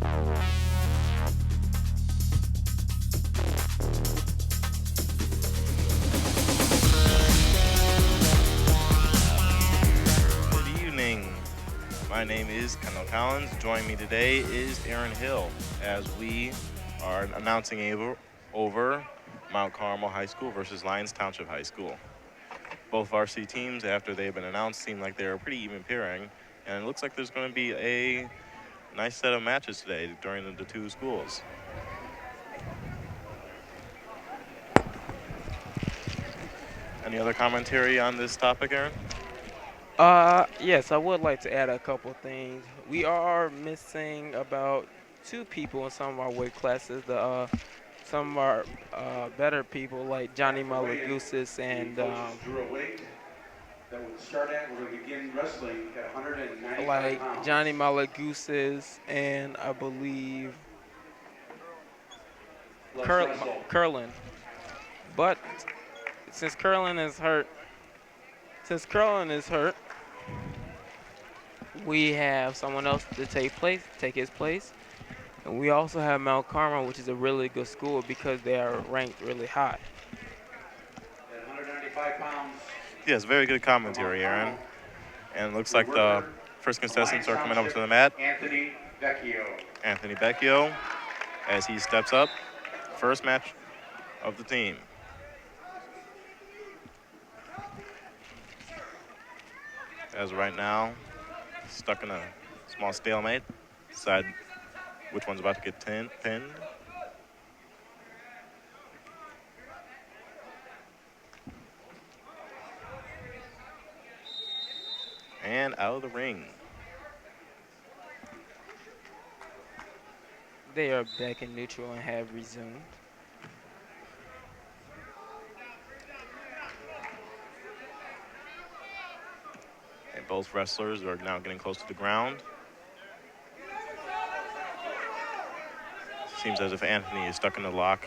Good evening. My name is Kendall Collins. Joining me today is Aaron Hill as we are announcing over Mount Carmel High School versus Lyons Township High School. Both varsity teams, after they've been announced, seem like they're a pretty even pairing, and it looks like there's going to be a nice set of matches today during the two schools. Any other commentary on this topic, Aaron? Yes, I would like to add a couple things. We are missing about two people in some of our weight classes. Some of our better people like Johnny Malagusis and that would start at, we're going to begin wrestling at 195 like pounds. Johnny Malagusis and I believe Let's wrestle. Curlin. But since Curlin is hurt, we have someone else to take his place. And we also have Mount Carmel, which is a really good school because they are ranked really high. At 195 pounds. Yes, very good commentary, Aaron. And it looks like the first contestants are coming over to the mat. Anthony Vecchio. Anthony Vecchio, as he steps up, first match of the team. As right now, stuck in a small stalemate. Decide which one's about to get pinned. And out of the ring. They are back in neutral and have resumed. And both wrestlers are now getting close to the ground. Seems as if Anthony is stuck in the lock.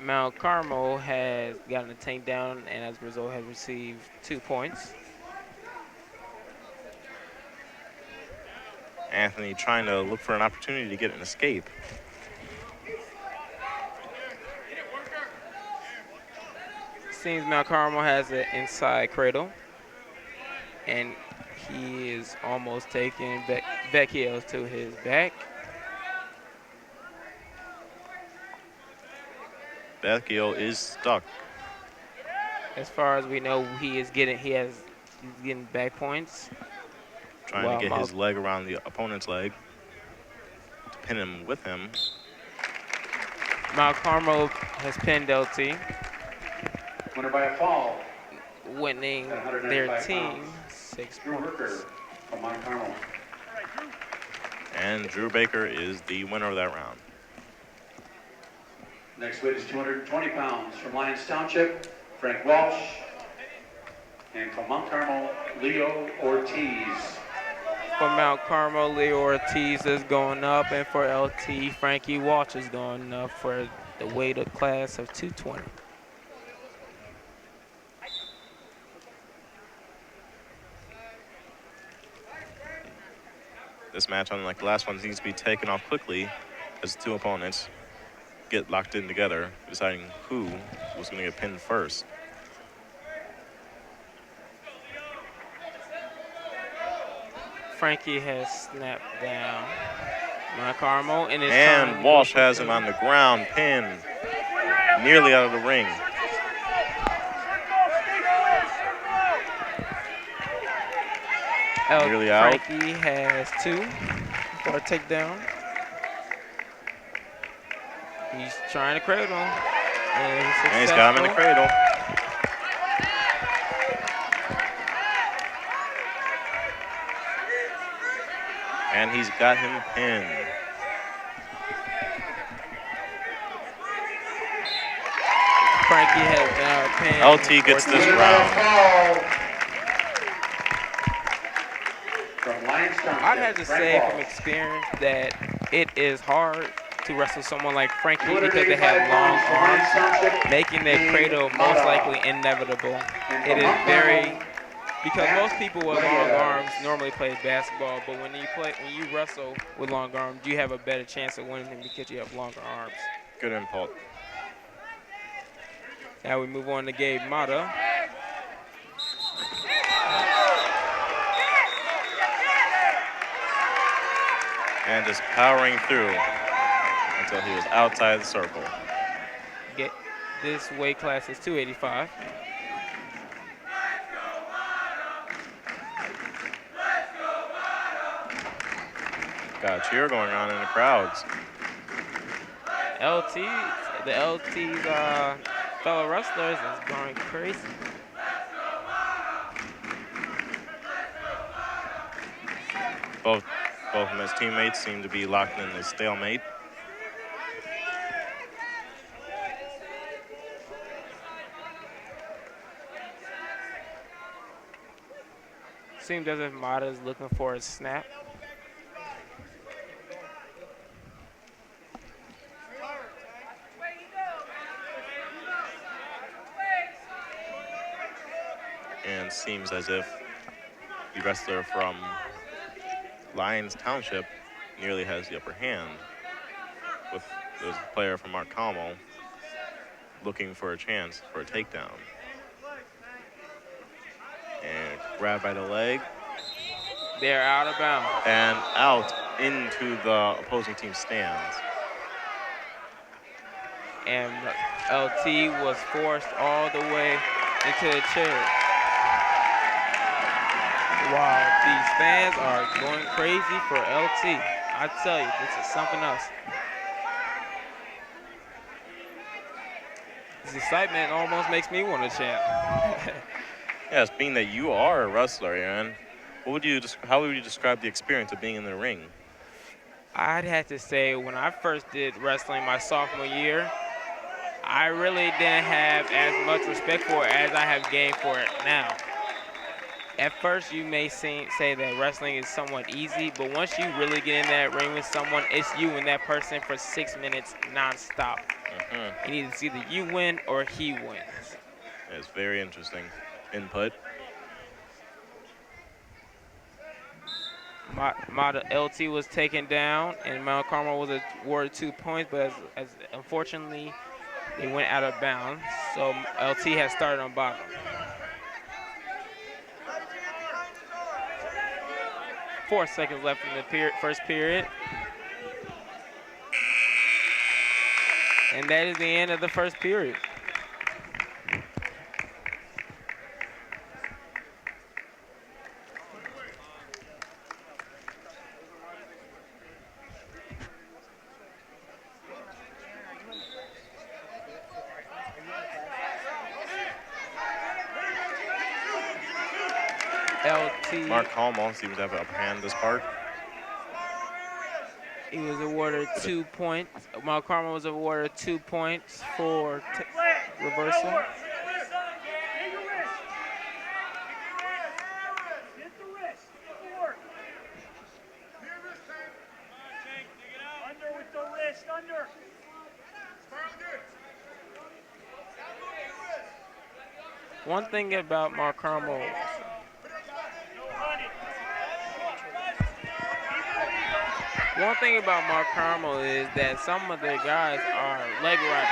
Mount Carmel has gotten a takedown and as a result has received 2 points. Anthony trying to look for an opportunity to get an escape. Seems Mount Carmel has an inside cradle. And he is almost taking Vecchio to his back. Vecchio is stuck. As far as we know, he's getting back points. Trying to get his leg around the opponent's leg to pin him with him. Mount Carmel has pinned LT. Winner by a fall. Winning their team 6 points. From Mount Carmel. And Drew Baker is the winner of that round. Next weight is 220 pounds from Lyons Township, Frank Walsh. And from Mount Carmel, Leo Ortiz. For Mount Carmel, Leo Ortiz is going up, and for LT, Frankie Walsh is going up for the weight class of 220. This match, unlike the last one, needs to be taken off quickly as the two opponents get locked in together, deciding who was going to get pinned first. Frankie has snapped down Mount Carmel and Walsh has him on the ground, pinned, nearly out of the ring. Nearly out. Frankie has 2 for a takedown. He's trying to cradle him. And he's got him in the cradle. And he's got him pinned. Frankie has now pinned. LT gets this round. I'd have to say from experience that it is hard to wrestle someone like Frankie because they have long arms, making their cradle most likely inevitable. It is very Because most people with long arms normally play basketball, but when you wrestle with long arms, you have a better chance of winning because you have longer arms. Good input. Now we move on to Gabe Mata. And just powering through until he was outside the circle. This weight class is 285. Got a cheer going on in the crowds. The LT's fellow wrestlers is going crazy. Both of his teammates seem to be locked in a stalemate. Seems as if Mata is looking for a snap. And seems as if the wrestler from Lyons Township nearly has the upper hand, with the player from Mark Carmel looking for a chance for a takedown. And grabbed by the leg. They're out of bounds. And out into the opposing team stands. And LT was forced all the way into the chair. Wow, these fans are going crazy for LT. I tell you, this is something else. This excitement almost makes me want to chant. Yes, being that you are a wrestler, Aaron, how would you describe the experience of being in the ring? I'd have to say when I first did wrestling my sophomore year, I really didn't have as much respect for it as I have gained for it now. At first, you may say that wrestling is somewhat easy, but once you really get in that ring with someone, it's you and that person for 6 minutes nonstop. And it's either you win or he wins. It's very interesting input. LT was taken down, and Mount Carmel was awarded 2 points, but as unfortunately, they went out of bounds. So LT has started on bottom. Four seconds left in the first period. And that is the end of the first period. Mark Carmel seems to have an upper hand this part. He was awarded 2 points. Mark Carmel was awarded 2 points for reversal. One thing about Mark Carmel is that some of their guys are leg riders.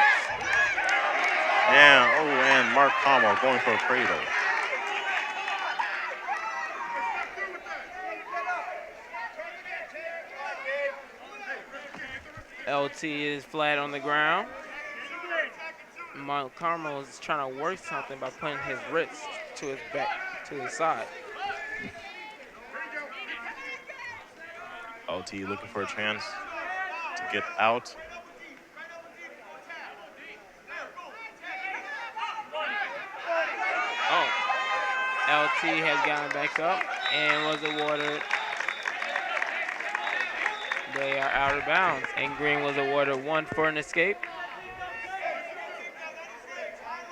And Mark Carmel going for a cradle. LT is flat on the ground. Mark Carmel is trying to work something by putting his wrist to his back, to his side. LT looking for a chance to get out. LT has gotten back up and was awarded. They are out of bounds, and Green was awarded 1 for an escape.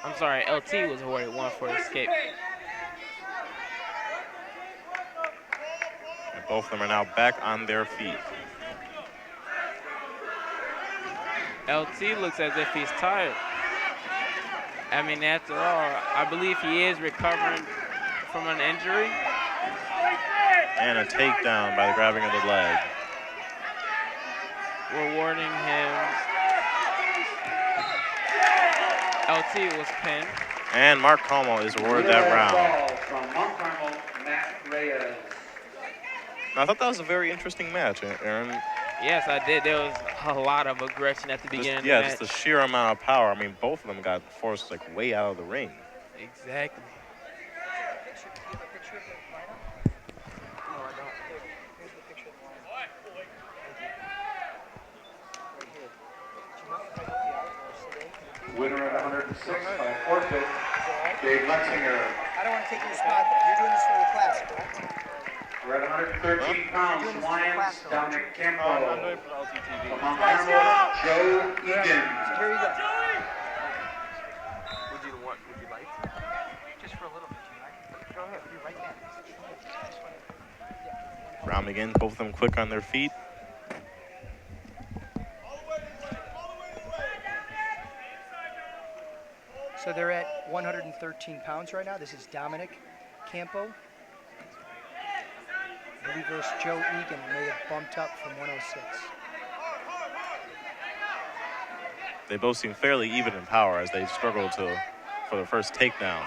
I'm sorry, LT was awarded 1 for an escape. And both of them are now back on their feet. LT looks as if he's tired. I mean, after all, I believe he is recovering from an injury. And a takedown by the grabbing of the leg. Rewarding him. LT was pinned. And Mark Carmel is awarded that round. From Mount Carmel, Matt Reyes. Now, I thought that was a very interesting match, Aaron. Yes, I did. There was a lot of aggression at the beginning of the match. Just the sheer amount of power. I mean, both of them got forced like way out of the ring. Exactly. Winner at 106 by forfeit, Dave Lexinger. I don't want to take your spot, but you're doing this for the class, correct? We're at 113 pounds, Lions, Dominic Campo. I'm doing it for LTTV. From Mount Carmel, Joe Egan. Here you go. Would you like to? Just for a little bit, right? Go ahead, you're right there. Round begins, both of them quick on their feet. So they're at 113 pounds right now. This is Dominic Campo. Versus Joe Egan, may have bumped up from 106. They both seem fairly even in power as they struggle for the first takedown.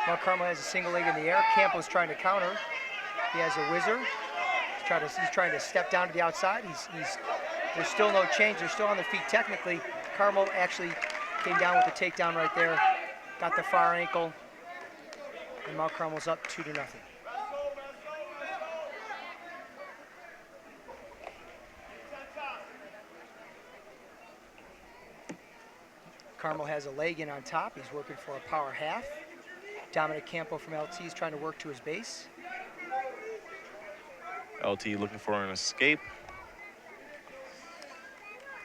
Mark Carmel has a single leg in the air. Campo's trying to counter. He has a whizzer. He's trying to step down to the outside. There's still no change. They're still on their feet technically. Carmel actually came down with the takedown right there. Got the far ankle. And Mark Carmel's up 2-0. Carmel has a leg in on top. He's working for a power half. Dominic Campo from LT is trying to work to his base. LT looking for an escape.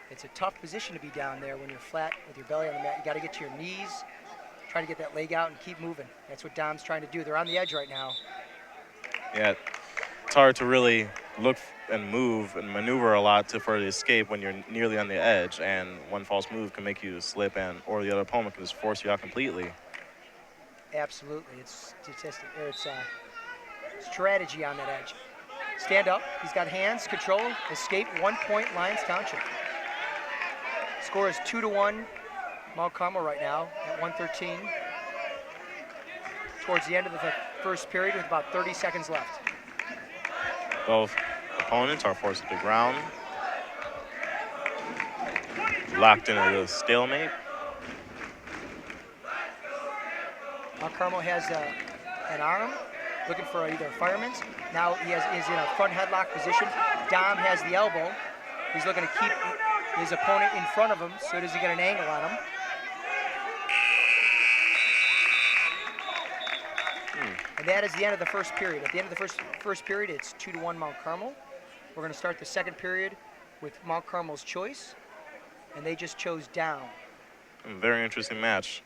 It's a tough position to be down there when you're flat with your belly on the mat. You got to get to your knees, try to get that leg out and keep moving. That's what Dom's trying to do. They're on the edge right now. Yeah, it's hard to really look and move and maneuver a lot for the escape when you're nearly on the edge, and one false move can make you slip, or the other opponent can just force you out completely. Absolutely, it's strategy on that edge. Stand up, he's got hands, control, escape, 1 point, Lions Township. Score is 2-1, Mount Carmel right now at 113. Towards the end of the first period with about 30 seconds left. Both opponents are forced to the ground. Locked in a stalemate. Mount Carmel has an arm, looking for either a fireman's. Now he is in a front headlock position. Dom has the elbow. He's looking to keep his opponent in front of him, so does he get an angle on him? And that is the end of the first period. At the end of the first period, it's 2-1 Mount Carmel. We're going to start the second period with Mount Carmel's choice, and they just chose down. Very interesting match.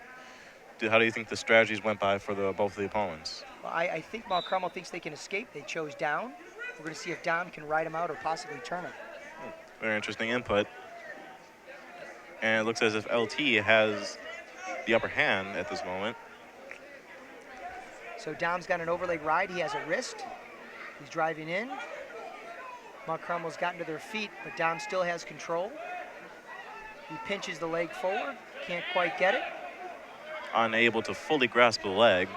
How do you think the strategies went by for both of the opponents? Well, I think Mount Carmel thinks they can escape. They chose down. We're going to see if Dom can ride him out or possibly turn him. Very interesting input. And it looks as if LT has the upper hand at this moment. So Dom's got an overleg ride. He has a wrist. He's driving in. Mount Carmel's gotten to their feet, but Dom still has control. He pinches the leg forward. Can't quite get it. Unable to fully grasp the leg.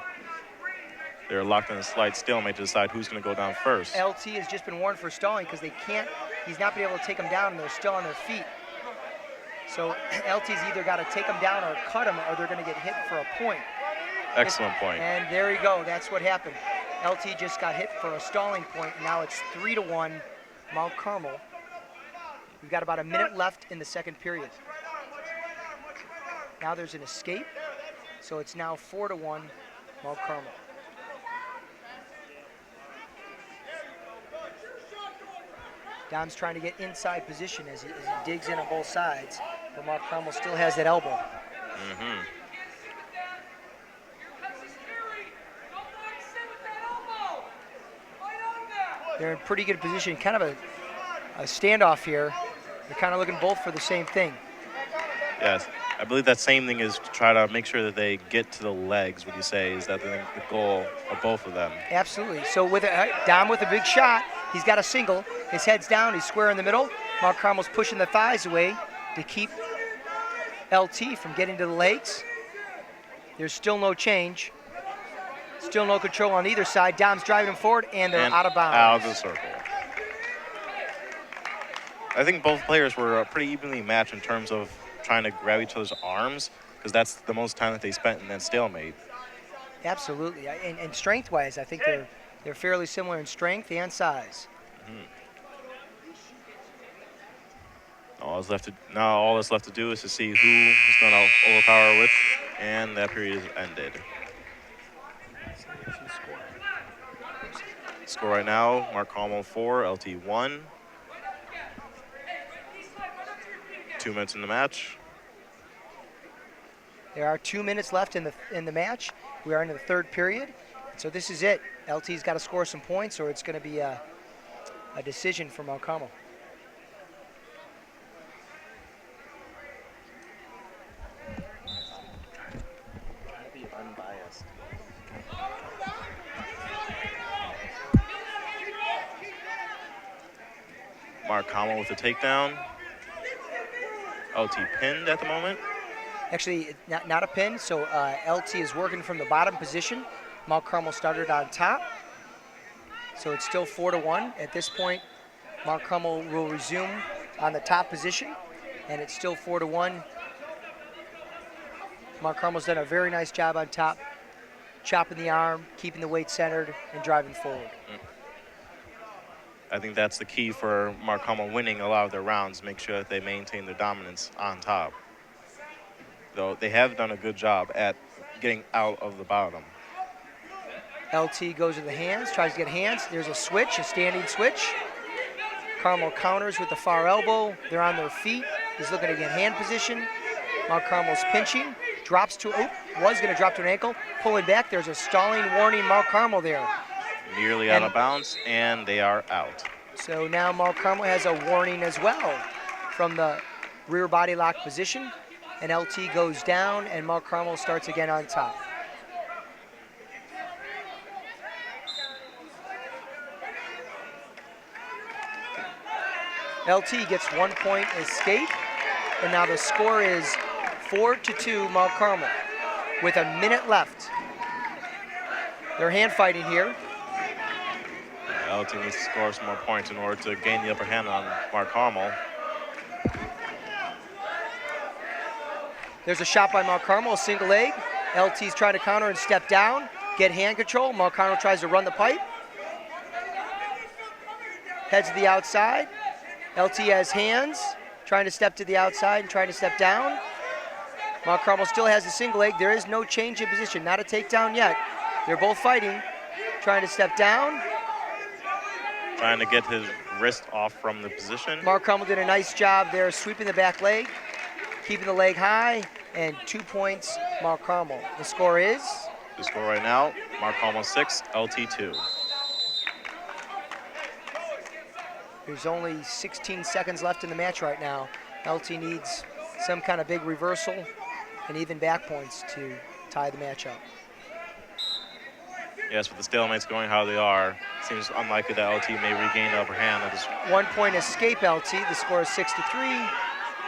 They're locked in a slight stalemate to decide who's going to go down first. LT has just been warned for stalling because he's not been able to take them down and they're still on their feet. So LT's either got to take them down or cut them or they're going to get hit for a point. Excellent point. And there you go. That's what happened. LT just got hit for a stalling point. Now it's 3-1 Mount Carmel. We've got about a minute left in the second period. Now there's an escape. So it's now 4-1 Mount Carmel. Dom's trying to get inside position as he digs in on both sides, but Mount Carmel still has that elbow. They're in pretty good position, kind of a standoff here. They're kind of looking both for the same thing. Yes. I believe that same thing is to try to make sure that they get to the legs, would you say? Is that the goal of both of them? Absolutely. So with Dom with a big shot, he's got a single. His head's down, he's square in the middle. Mark Carmel's pushing the thighs away to keep LT from getting to the legs. There's still no change. Still no control on either side. Dom's driving him forward, and they're out of bounds. Out of the circle. I think both players were pretty evenly matched in terms of trying to grab each other's arms, because that's the most time that they spent in that stalemate. Absolutely. And strength-wise, I think they're fairly similar in strength and size. All that's left to do is to see who is going to overpower which, and that period is ended. Score right now, Mark Carmel 4, LT 1. 2 minutes in the match. There are 2 minutes left in the match. We are in the third period. So this is it. LT's got to score some points, or it's going to be a decision for Mount Carmel. Try to be unbiased. Mark Carmel with the takedown. LT pinned at the moment. Actually, not a pin, so LT is working from the bottom position. Mount Carmel started on top. So it's still 4-1. At this point, Mount Carmel will resume on the top position, and it's still 4-1. Mount Carmel's done a very nice job on top, chopping the arm, keeping the weight centered, and driving forward. I think that's the key for Mark Carmel winning a lot of their rounds, make sure that they maintain their dominance on top. Though they have done a good job at getting out of the bottom. LT goes to the hands, tries to get hands. There's a switch, a standing switch. Carmel counters with the far elbow. They're on their feet. He's looking to get hand position. Mount Carmel's pinching, drops to, was going to drop to an ankle. Pulling back, there's a stalling warning Mount Carmel there. Nearly out of bounds, and they are out. So now Mount Carmel has a warning as well from the rear body lock position. And LT goes down, and Mount Carmel starts again on top. LT gets 1 point escape, and now the score is 4-2 Mount Carmel with a minute left. They're hand fighting here. LT needs to score some more points in order to gain the upper hand on Mark Carmel. There's a shot by Mount Carmel, a single leg. LT's trying to counter and step down, get hand control. Mount Carmel tries to run the pipe. Heads to the outside. LT has hands, trying to step to the outside and trying to step down. Mount Carmel still has a single leg. There is no change in position, not a takedown yet. They're both fighting, trying to step down. Trying to get his wrist off from the position. Mark Carmel did a nice job there, sweeping the back leg, keeping the leg high, and 2 points, Mark Carmel. The score is? The score right now, Mark Carmel 6, LT 2. There's only 16 seconds left in the match right now. LT needs some kind of big reversal and even back points to tie the match up. Yes, with the stalemates going how they are, it seems unlikely that LT may regain the upper hand. 1 point escape LT. The score is 6-3.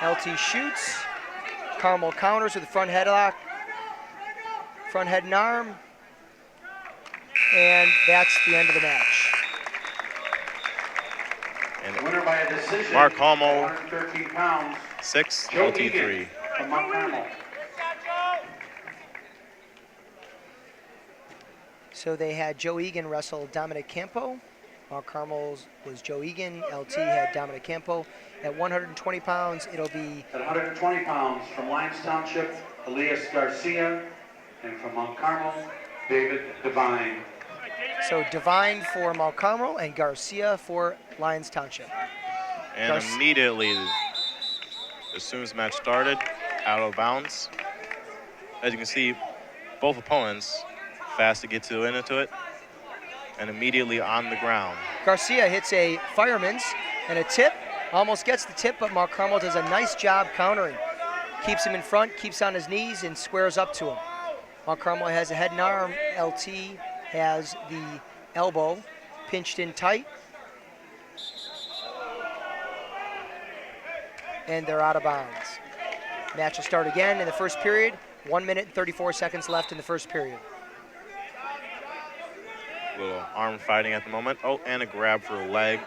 LT shoots. Carmel counters with the front headlock, front head and arm, and that's the end of the match. And Winner by a decision. Mark Carmel 113 pounds. 6, Joe LT 3. Egan from Mount Carmel. So they had Joe Egan wrestle Dominic Campo. Mount Carmel was Joe Egan. LT had Dominic Campo. At 120 pounds, it'll be... At 120 pounds from Lyons Township, Elias Garcia. And from Mount Carmel, David Devine. So Devine for Mount Carmel and Garcia for Lyons Township. And immediately, as soon as the match started, out of bounds. As you can see, both opponents fast to get into it, and immediately on the ground. Garcia hits a fireman's and a tip, almost gets the tip, but Mount Carmel does a nice job countering. keeps him in front, keeps on his knees, and squares up to him. Mount Carmel has a head and arm. LT has the elbow pinched in tight. And they're out of bounds. Match will start again in the first period. 1 minute and 34 seconds left in the first period. Little arm fighting at the moment. Oh, and a grab for a leg.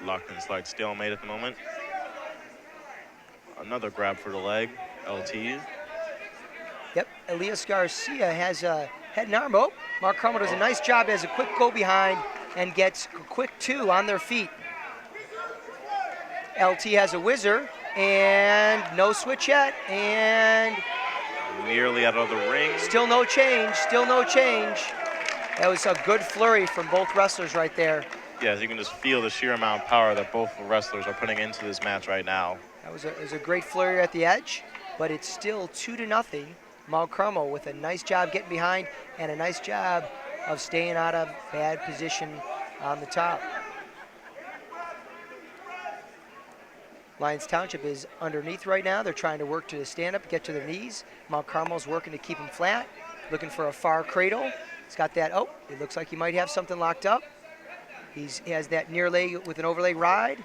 Locked in slight stalemate at the moment. Another grab for the leg. LT. Yep, Elias Garcia has a head and arm. Oh, Mark Carmel does a nice job, has a quick go behind and gets a quick 2 on their feet. LT has a whizzer and no switch yet, and Nearly out of the ring. still no change, still no change. That was a good flurry from both wrestlers right there. Yes, you can just feel the sheer amount of power that both wrestlers are putting into this match right now. That was a great flurry at the edge, but it's still 2-0. Mount Carmel with a nice job getting behind and a nice job of staying out of bad position on the top. Lyons Township is underneath right now. They're trying to work to stand up, get to their knees. Mount Carmel's working to keep him flat, looking for a far cradle. He's got that, oh, it looks like he might have something locked up. He has that near leg with an overleg ride.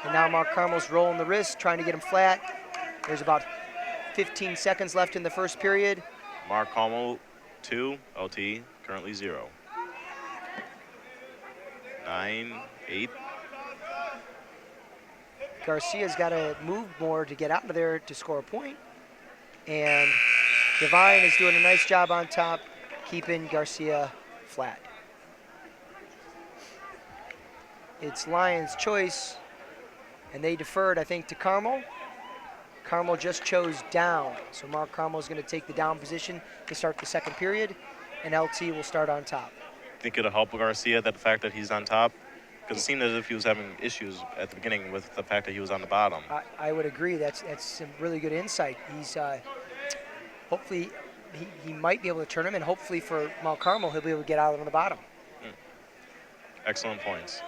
And now Mount Carmel's rolling the wrist, trying to get him flat. There's about 15 seconds left in the first period. Mark Carmel 2, LT currently 0. 9, 8. Garcia's got to move more to get out of there to score a point. And Divine is doing a nice job on top, keeping Garcia flat. It's Lyons' choice, and they deferred, I think, to Carmel. Carmel just chose down, so Mark Carmel is going to take the down position to start the second period, and LT will start on top. Think it'll help Garcia that the fact that he's on top? Because it seemed as if he was having issues at the beginning with the fact that he was on the bottom. I would agree. That's some really good insight. He's hopefully he might be able to turn him, and hopefully for Mount Carmel he'll be able to get out on the bottom. Excellent points.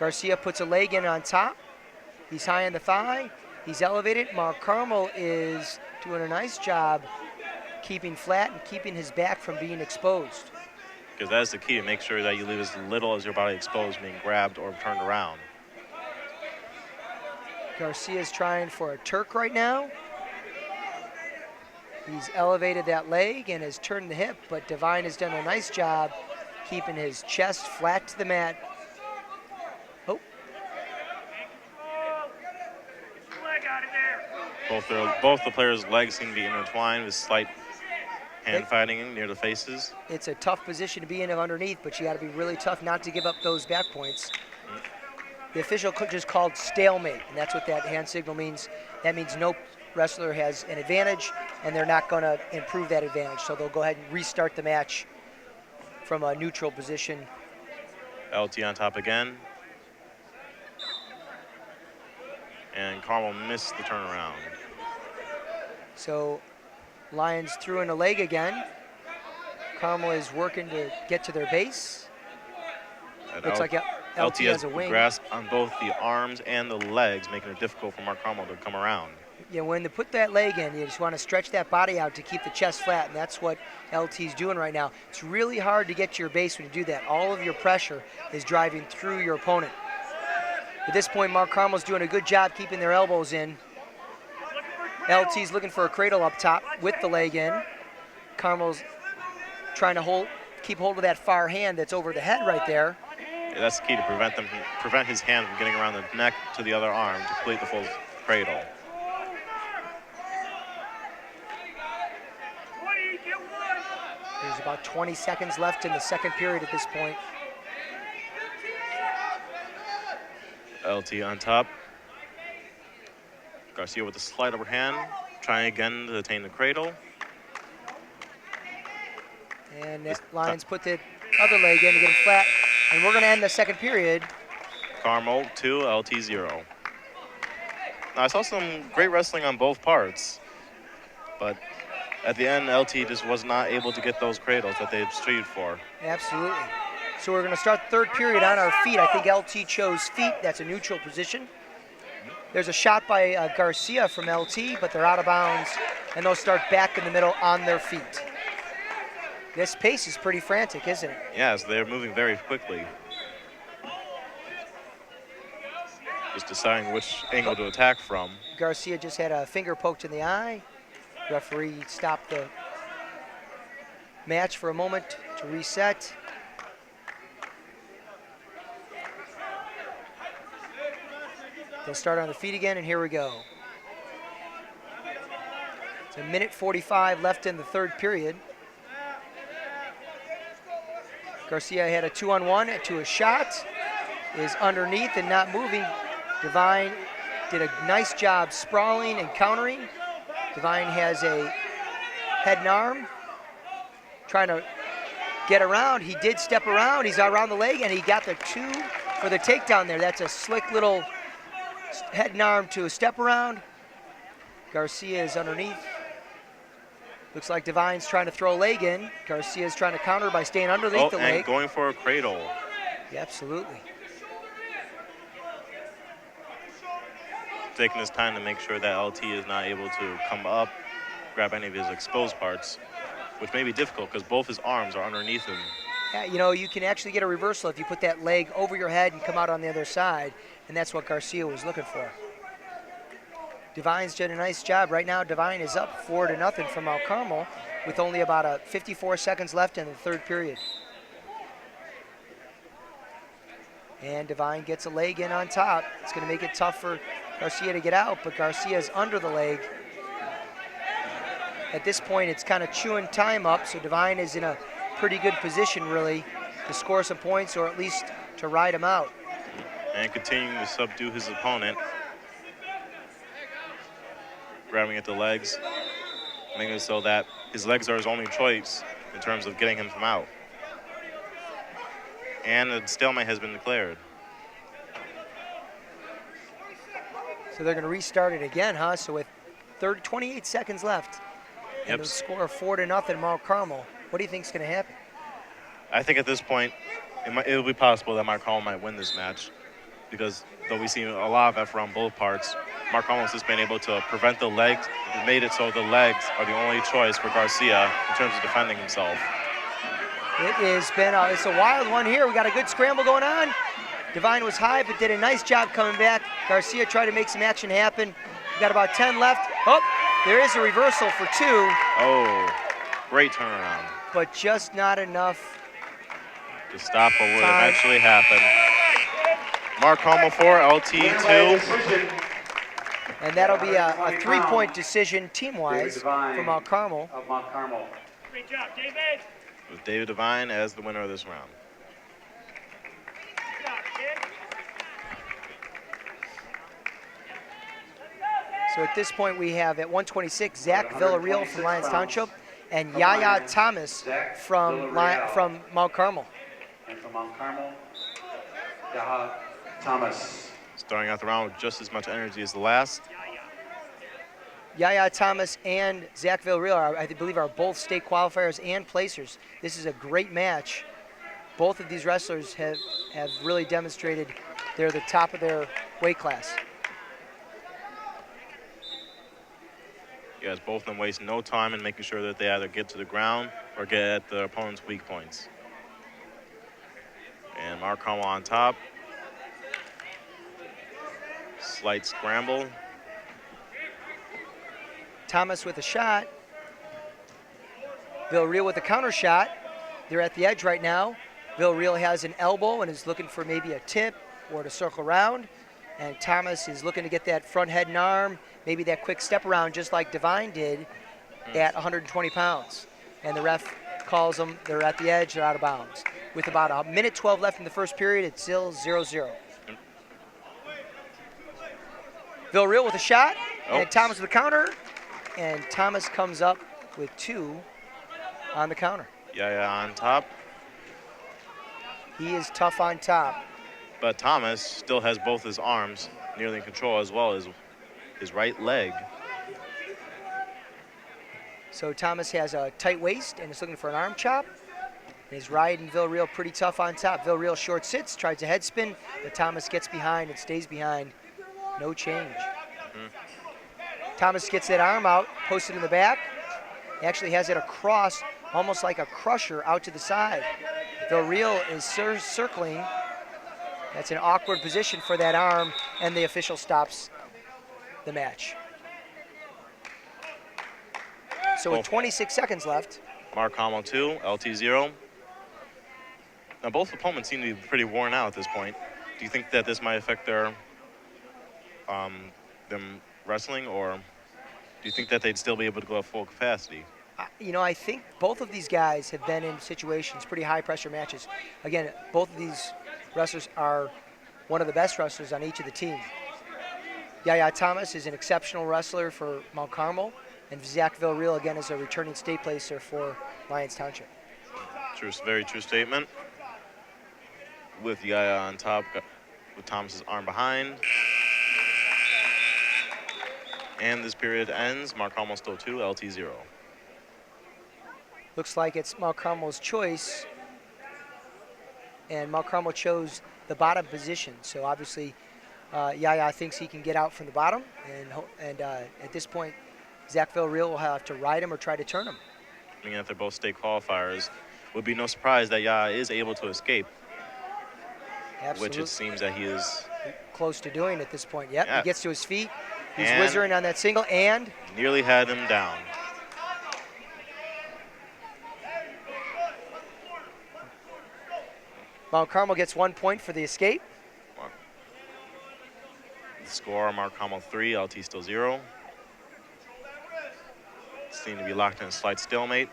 Garcia puts a leg in on top. He's high on the thigh. He's elevated. Mark Carmel is doing a nice job keeping flat and keeping his back from being exposed. Because that's the key, to make sure that you leave as little as your body exposed, being grabbed or turned around. Garcia's trying for a Turk right now. He's elevated that leg and has turned the hip, but Divine has done a nice job keeping his chest flat to the mat. Oh. Both the players' legs seem to be intertwined with slight hand fighting near the faces. It's a tough position to be in underneath, but you got to be really tough not to give up those back points. The official just called stalemate, and that's what that hand signal means. That means no wrestler has an advantage, and they're not going to improve that advantage. So they'll go ahead and restart the match from a neutral position. LT on top again. And Carmel missed the turnaround. So Lyons threw in a leg again. Carmel is working to get to their base. And Looks like LT has a wing. Grasp on both the arms and the legs, making it difficult for Mark Carmel to come around. Yeah, when they put that leg in, you just want to stretch that body out to keep the chest flat, and that's what LT's doing right now. It's really hard to get to your base when you do that. All of your pressure is driving through your opponent. At this point, Mark Carmel's doing a good job keeping their elbows in. LT's looking for a cradle up top with the leg in. Carmel's trying to keep hold of that far hand that's over the head right there. Yeah, that's the key to prevent his hand from getting around the neck to the other arm to complete the full cradle. There's about 20 seconds left in the second period at this point. LT on top. Garcia with a slight overhand, trying again to attain the cradle. And Lyons put the other leg in to get him flat. And we're going to end the second period. Carmel 2, LT 0. Now, I saw some great wrestling on both parts, but at the end, LT just was not able to get those cradles that they strived for. Absolutely. So we're going to start the third period on our feet. I think LT chose feet. That's a neutral position. There's a shot by Garcia from LT, but they're out of bounds, and they'll start back in the middle on their feet. This pace is pretty frantic, isn't it? Yes, they're moving very quickly. Just deciding which angle to attack from. Garcia just had a finger poked in the eye. Referee stopped the match for a moment to reset. They'll start on the feet again, and here we go. It's a minute 45 left in the third period. Garcia had a 2-on-1 to a shot, is underneath and not moving. Divine did a nice job sprawling and countering. Divine has a head and arm, trying to get around. He did step around, he's around the leg, and he got the 2 for the takedown there. That's a slick little head and arm to a step around. Garcia is underneath. Looks like Divine's trying to throw a leg in. Garcia's trying to counter by staying underneath the leg. And going for a cradle. Yeah, absolutely. Taking his time to make sure that LT is not able to come up, grab any of his exposed parts, which may be difficult because both his arms are underneath him. Yeah, you know, you can actually get a reversal if you put that leg over your head and come out on the other side, and that's what Garcia was looking for. Divine's did a nice job. Right now, Divine is up 4-0 from Mount Carmel with only about 54 seconds left in the third period. And Divine gets a leg in on top. It's going to make it tough for Garcia to get out, but Garcia's under the leg. At this point, it's kind of chewing time up, so Divine is in a pretty good position, really, to score some points or at least to ride him out. And continuing to subdue his opponent. Grabbing at the legs, making it so that his legs are his only choice in terms of getting him from out. And a stalemate has been declared. So they're going to restart it again, huh? So with 28 seconds left, and the score of 4-0 Mount Carmel, what do you think is going to happen? I think at this point, it'll be possible that Mount Carmel might win this match, because though we see a lot of effort on both parts, Mount Carmel has just been able to prevent the legs. It made it so the legs are the only choice for Garcia in terms of defending himself. It has been it's a wild one here. We got a good scramble going on. Divine was high, but did a nice job coming back. Garcia tried to make some action happen. We got about 10 left. Oh, there is a reversal for 2. Oh, great turnaround. But just not enough to stop what would eventually happen. Mount Carmel 4, LT 2. And that'll be a 3-point decision team-wise for Mount Carmel. Of Mount Carmel. Great job, David. With David Divine as the winner of this round. Good job, kid. So at this point we have at 126 Zach Villarreal from Lyons Township and Yaya Thomas from Mount Carmel. And from Mount Carmel, Yaya Thomas. Starting out the round with just as much energy as the last. Yaya Thomas and Zach Villarreal, I believe, are both state qualifiers and placers. This is a great match. Both of these wrestlers have really demonstrated they're the top of their weight class. Yes, both of them waste no time in making sure that they either get to the ground or get at the opponent's weak points. And Mount Carmel on top. Slight scramble. Thomas with a shot. Villarreal with a counter shot. They're at the edge right now. Villarreal has an elbow and is looking for maybe a tip or to circle around. And Thomas is looking to get that front head and arm, maybe that quick step around just like Divine did at 120 pounds. And the ref calls them, they're at the edge, they're out of bounds. With about a minute 12 left in the first period, it's still 0-0. Villarreal with a shot, and Thomas with a counter, and Thomas comes up with 2 on the counter. Yeah, on top. He is tough on top. But Thomas still has both his arms nearly in control as well as his right leg. So Thomas has a tight waist and is looking for an arm chop. He's riding Villarreal pretty tough on top. Villarreal short sits, tries a head spin, but Thomas gets behind and stays behind. No change. Thomas gets that arm out, posted in the back. He actually has it across, almost like a crusher, out to the side. Villarreal is circling. That's an awkward position for that arm, and the official stops the match. So with 26 seconds left. Mark Carmel 2, LT 0. Now both opponents seem to be pretty worn out at this point. Do you think that this might affect their them wrestling, or do you think that they'd still be able to go at full capacity? You know, I think both of these guys have been in situations, pretty high pressure matches. Again, both of these wrestlers are one of the best wrestlers on each of the teams. Yaya Thomas is an exceptional wrestler for Mount Carmel, and Zach Villarreal, again, is a returning state placer for Lyons Township. True, very true statement. With Yaya on top, with Thomas's arm behind. And this period ends. Mark Carmel still 2, LT 0. Looks like it's Mount Carmel's choice, and Mount Carmel chose the bottom position. So obviously, Yaya thinks he can get out from the bottom, and at this point, Zach Villarreal will have to ride him or try to turn him. Being that they're both state qualifiers, would be no surprise that Yaya is able to escape. Absolutely. Which it seems that he is close to doing at this point. Yep, yeah. He gets to his feet. He's And whizzing on that single, and nearly had him down. Mount Carmel gets 1 point for the escape. The score, Mark Carmel 3, LT still 0. Seem to be locked in a slight stalemate.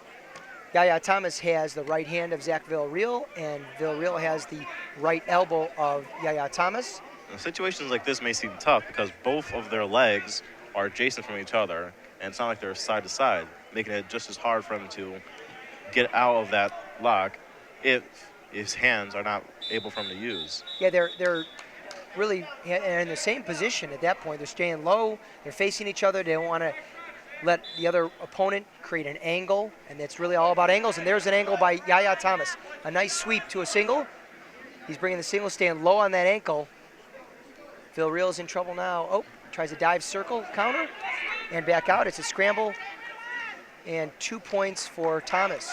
Yaya Thomas has the right hand of Zach Villarreal, and Villarreal has the right elbow of Yaya Thomas. Now, situations like this may seem tough because both of their legs are adjacent from each other, and it's not like they're side to side, making it just as hard for him to get out of that lock if his hands are not able for him to use. Yeah, they're really in the same position at that point. They're staying low. They're facing each other. They don't want to let the other opponent create an angle, and it's really all about angles. And there's an angle by Yaya Thomas. A nice sweep to a single. He's bringing the single, staying low on that ankle. Villarreal's in trouble now. Oh, tries a dive circle counter and back out. It's a scramble, and 2 points for Thomas.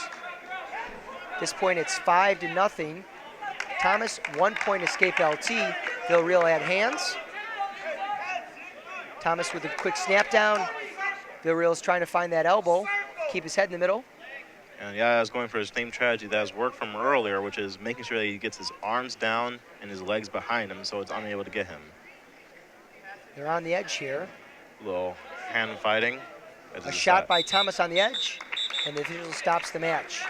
At this point, it's 5-0. Thomas, 1 point escape LT. Villarreal had hands. Thomas with a quick snap down. Villarreal's trying to find that elbow, keep his head in the middle. And Yaya's going for his same strategy that has worked from earlier, which is making sure that he gets his arms down and his legs behind him so it's unable to get him. They're on the edge here. A little hand fighting. A shot by Thomas on the edge, and the official stops the match.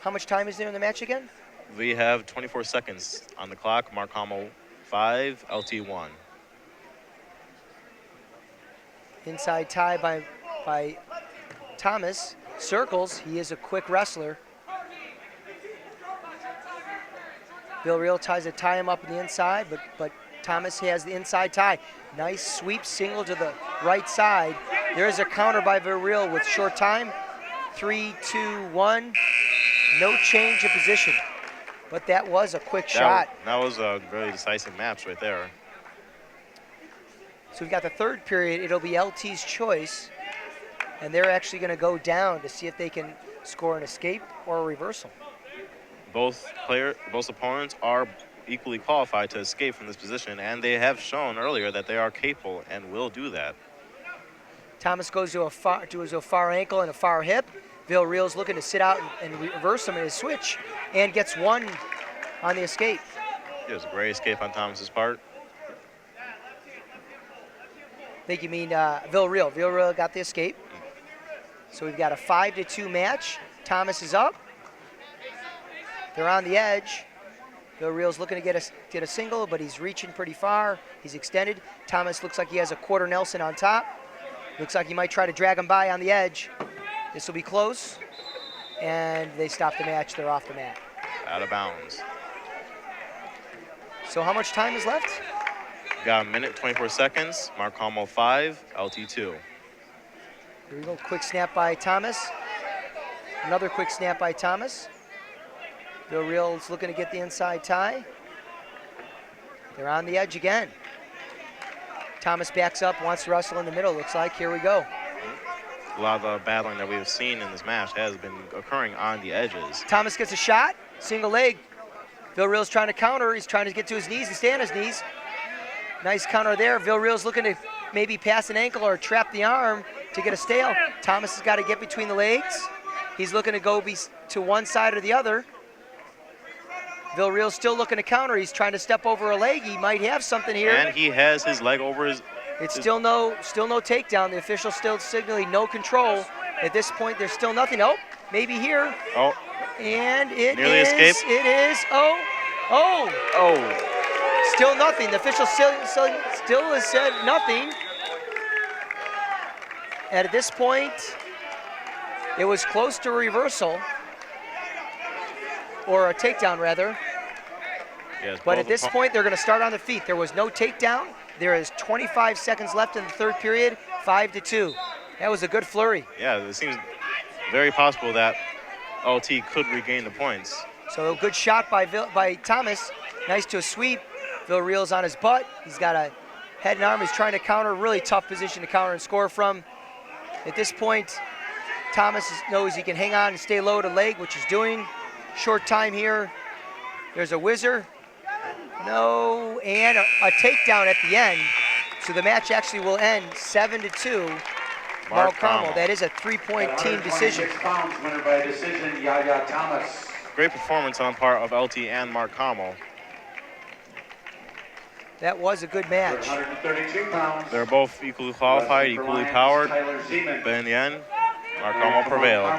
How much time is there in the match again? We have 24 seconds on the clock. Mark Carmel 5, LT 1. Inside tie by Thomas. Circles. He is a quick wrestler. Villarreal tries to tie him up on the inside, but Thomas has the inside tie. Nice sweep single to the right side. There is a counter by Villarreal with short time. 3, 2, 1. No change of position. But that was a quick shot. That was a very decisive match right there. So we've got the third period. It'll be LT's choice. And they're actually going to go down to see if they can score an escape or a reversal. Both opponents are equally qualified to escape from this position, and they have shown earlier that they are capable and will do that. Thomas goes to a far ankle and a far hip. Villarreal's looking to sit out and reverse him in his switch, and gets one on the escape. It was a great escape on Thomas's part. I think you mean Villarreal. Villarreal got the escape. So we've got a 5-2 match. Thomas is up. They're on the edge. Villarreal's looking to get a single, but he's reaching pretty far. He's extended. Thomas looks like he has a quarter Nelson on top. Looks like he might try to drag him by on the edge. This will be close, and they stop the match. They're off the mat. Out of bounds. So how much time is left? Got a minute, 24 seconds. Mark Carmel 5, LT 2. Here we go, quick snap by Thomas. Another quick snap by Thomas. Villarreal's looking to get the inside tie. They're on the edge again. Thomas backs up, wants to wrestle in the middle, looks like. Here we go. A lot of the battling that we've seen in this match has been occurring on the edges. Thomas gets a shot, single leg. Villarreal's trying to counter. He's trying to get to his knees and stay on his knees. Nice counter there. Villarreal's looking to maybe pass an ankle or trap the arm to get a stale. Thomas has got to get between the legs. He's looking to go to one side or the other. Villarreal's still looking to counter. He's trying to step over a leg. He might have something here. And he has his leg over his... It's still no takedown. The official still signaling no control. At this point, there's still nothing. Oh, maybe here. Oh. And it nearly is. Escaped. It is. Oh. Still nothing. The official still has said nothing. And at this point, it was close to a reversal. Or a takedown, rather. Yes, but at this point, they're going to start on the feet. There was no takedown. There is 25 seconds left in the third period, 5-2. That was a good flurry. Yeah, it seems very possible that LT could regain the points. So a good shot by Thomas. Nice to a sweep. Villarreal's on his butt. He's got a head and arm. He's trying to counter. Really tough position to counter and score from. At this point, Thomas knows he can hang on and stay low to leg, which he's doing. Short time here. There's a whizzer. No, and a takedown at the end. So the match actually will end 7-2. Mark Carmel. That is a 3-point team decision. Pounds, winner by decision, Yaya Thomas. Great performance on part of LT and Mark Carmel. That was a good match. 132 pounds. They're both equally qualified, equally powered, but in the end, Mark Carmel prevailed.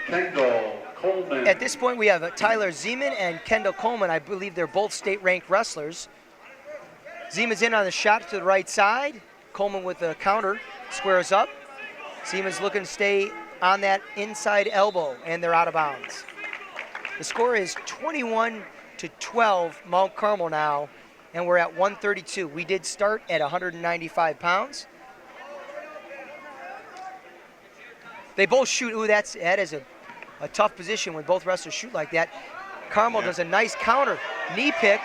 Kendall Coleman. At this point, we have Tyler Zeman and Kendall Coleman. I believe they're both state-ranked wrestlers. Zeman's in on the shot to the right side. Coleman with the counter, squares up. Zeman's looking to stay on that inside elbow, and they're out of bounds. The score is 21-12, Mount Carmel now, and we're at 132. We did start at 195 pounds. They both shoot. Ooh, that is a tough position when both wrestlers shoot like that. Carmel does a nice counter. Knee pick.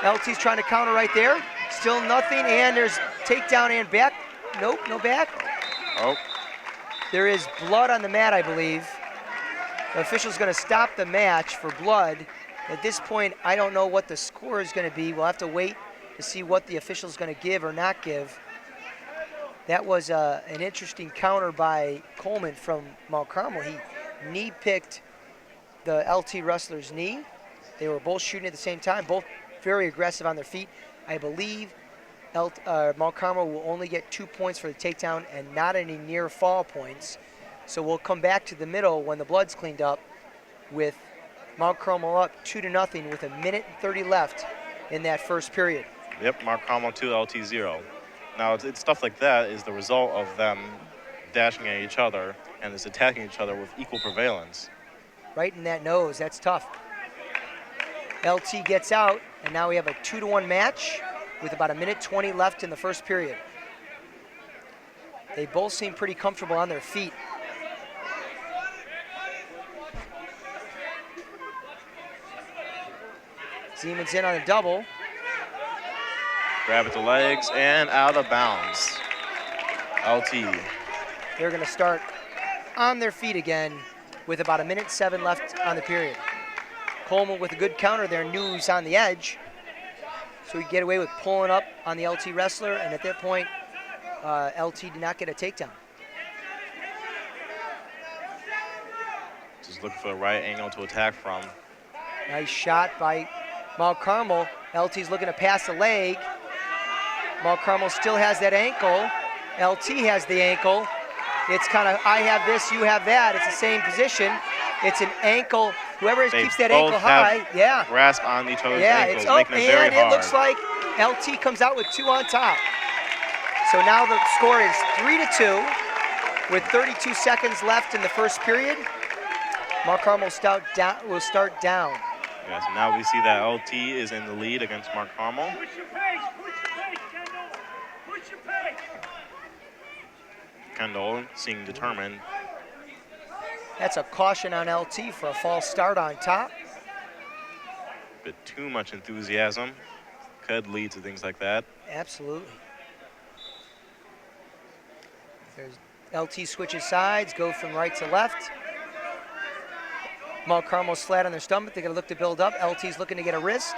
LT's trying to counter right there. Still nothing, and there's takedown and back. Nope, no back. Oh. There is blood on the mat, I believe. The official's going to stop the match for blood. At this point, I don't know what the score is going to be. We'll have to wait to see what the official's going to give or not give. That was an interesting counter by Coleman from Mount Carmel. He knee picked the LT wrestler's knee. They were both shooting at the same time, both very aggressive on their feet. I believe Mount Carmel will only get 2 points for the takedown and not any near fall points. So we'll come back to the middle when the blood's cleaned up with Mount Carmel up 2-0 with 1 minute and 30 left in that first period. Yep, Mark Carmel 2, LT 0. Now, it's stuff like that is the result of them dashing at each other and is attacking each other with equal prevalence. Right in that nose, that's tough. LT gets out, and now we have a 2-1 match with about 1 minute 20 left in the first period. They both seem pretty comfortable on their feet. Zeman's in on a double. Grab at the legs and out of bounds. LT. They're going to start on their feet again with about 1 minute 7 left on the period. Coleman with a good counter there, knew he's on the edge. So he get away with pulling up on the LT wrestler, and at that point, LT did not get a takedown. Just looking for the right angle to attack from. Nice shot by Mount Carmel. LT's looking to pass the leg. Mount Carmel still has that ankle. LT has the ankle. It's kind of, I have this, you have that. It's the same position. It's an ankle. Whoever keeps that ankle high, grasp on each other's ankles, it's up, making it very and hard. it looks like LT comes out with 2 on top. So now the score is 3-2 with 32 seconds left in the first period. Mark Carmel will start down. Yes, now we see that LT is in the lead against Mark Carmel. Push your pace, Kendall. Push your pace. Kendall seeming determined. That's a caution on LT for a false start on top. Bit too much enthusiasm could lead to things like that. Absolutely. There's LT switches sides, go from right to left. Mount Carmel's flat on their stomach. They're going to look to build up. LT's looking to get a wrist.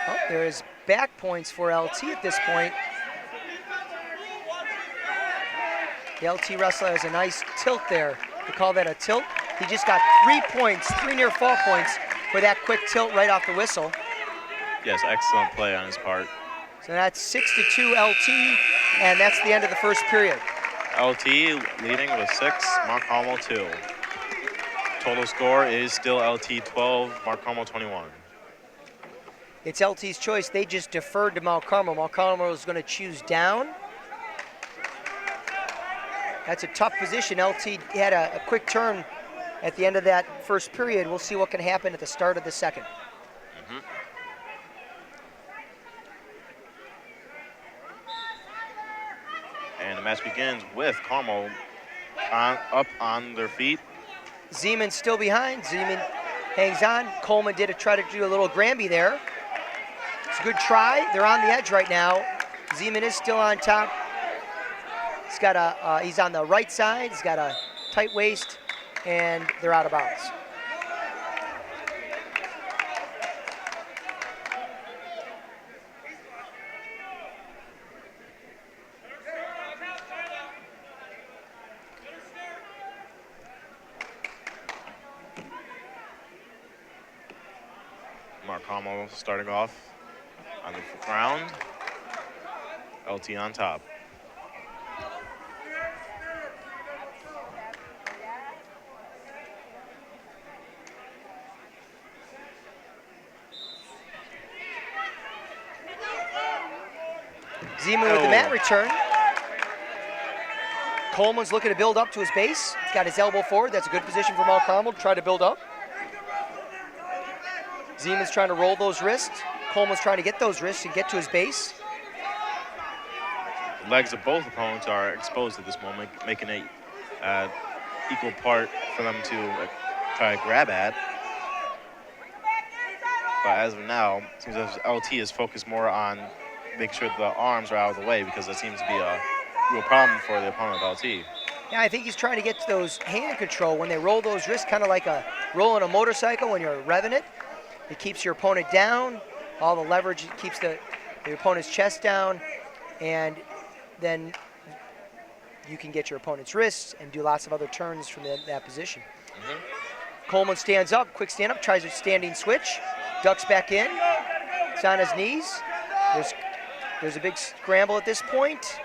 Oh, there's back points for LT at this point. The LT wrestler has a nice tilt there. We call that a tilt. He just got 3 points, 3 near fall points for that quick tilt right off the whistle. Yes, excellent play on his part. So that's 6-2 LT, and that's the end of the first period. LT leading with 6, Mount Carmel 2. Total score is still LT 12, Mount Carmel 21. It's LT's choice. They just deferred to Mount Carmel. Mount Carmel is going to choose down. That's a tough position. LT had a quick turn at the end of that first period. We'll see what can happen at the start of the second. And the match begins with Carmel up on their feet. Zeman's still behind. Zeman hangs on. Coleman try to do a little Granby there. It's a good try. They're on the edge right now. Zeman is still on top. He's on the right side. He's got a tight waist, and they're out of bounds. Mark Carmel starting off on the ground. LT on top. Zeman with the mat return. Coleman's looking to build up to his base. He's got his elbow forward. That's a good position for Mount Carmel to try to build up. Zeman's trying to roll those wrists. Coleman's trying to get those wrists and get to his base. The legs of both opponents are exposed at this moment, making it equal part for them to try to grab at. But as of now, it seems as LT is focused more on making sure the arms are out of the way, because that seems to be a real problem for the opponent of LT. Yeah, I think he's trying to get to those hand control when they roll those wrists, kind of like rolling a motorcycle when you're revving it. It keeps your opponent down. All the leverage keeps the opponent's chest down, and then you can get your opponent's wrists and do lots of other turns from that position. Coleman stands up, quick stand up, tries a standing switch, ducks back in. It's on his knees. There's a big scramble at this point.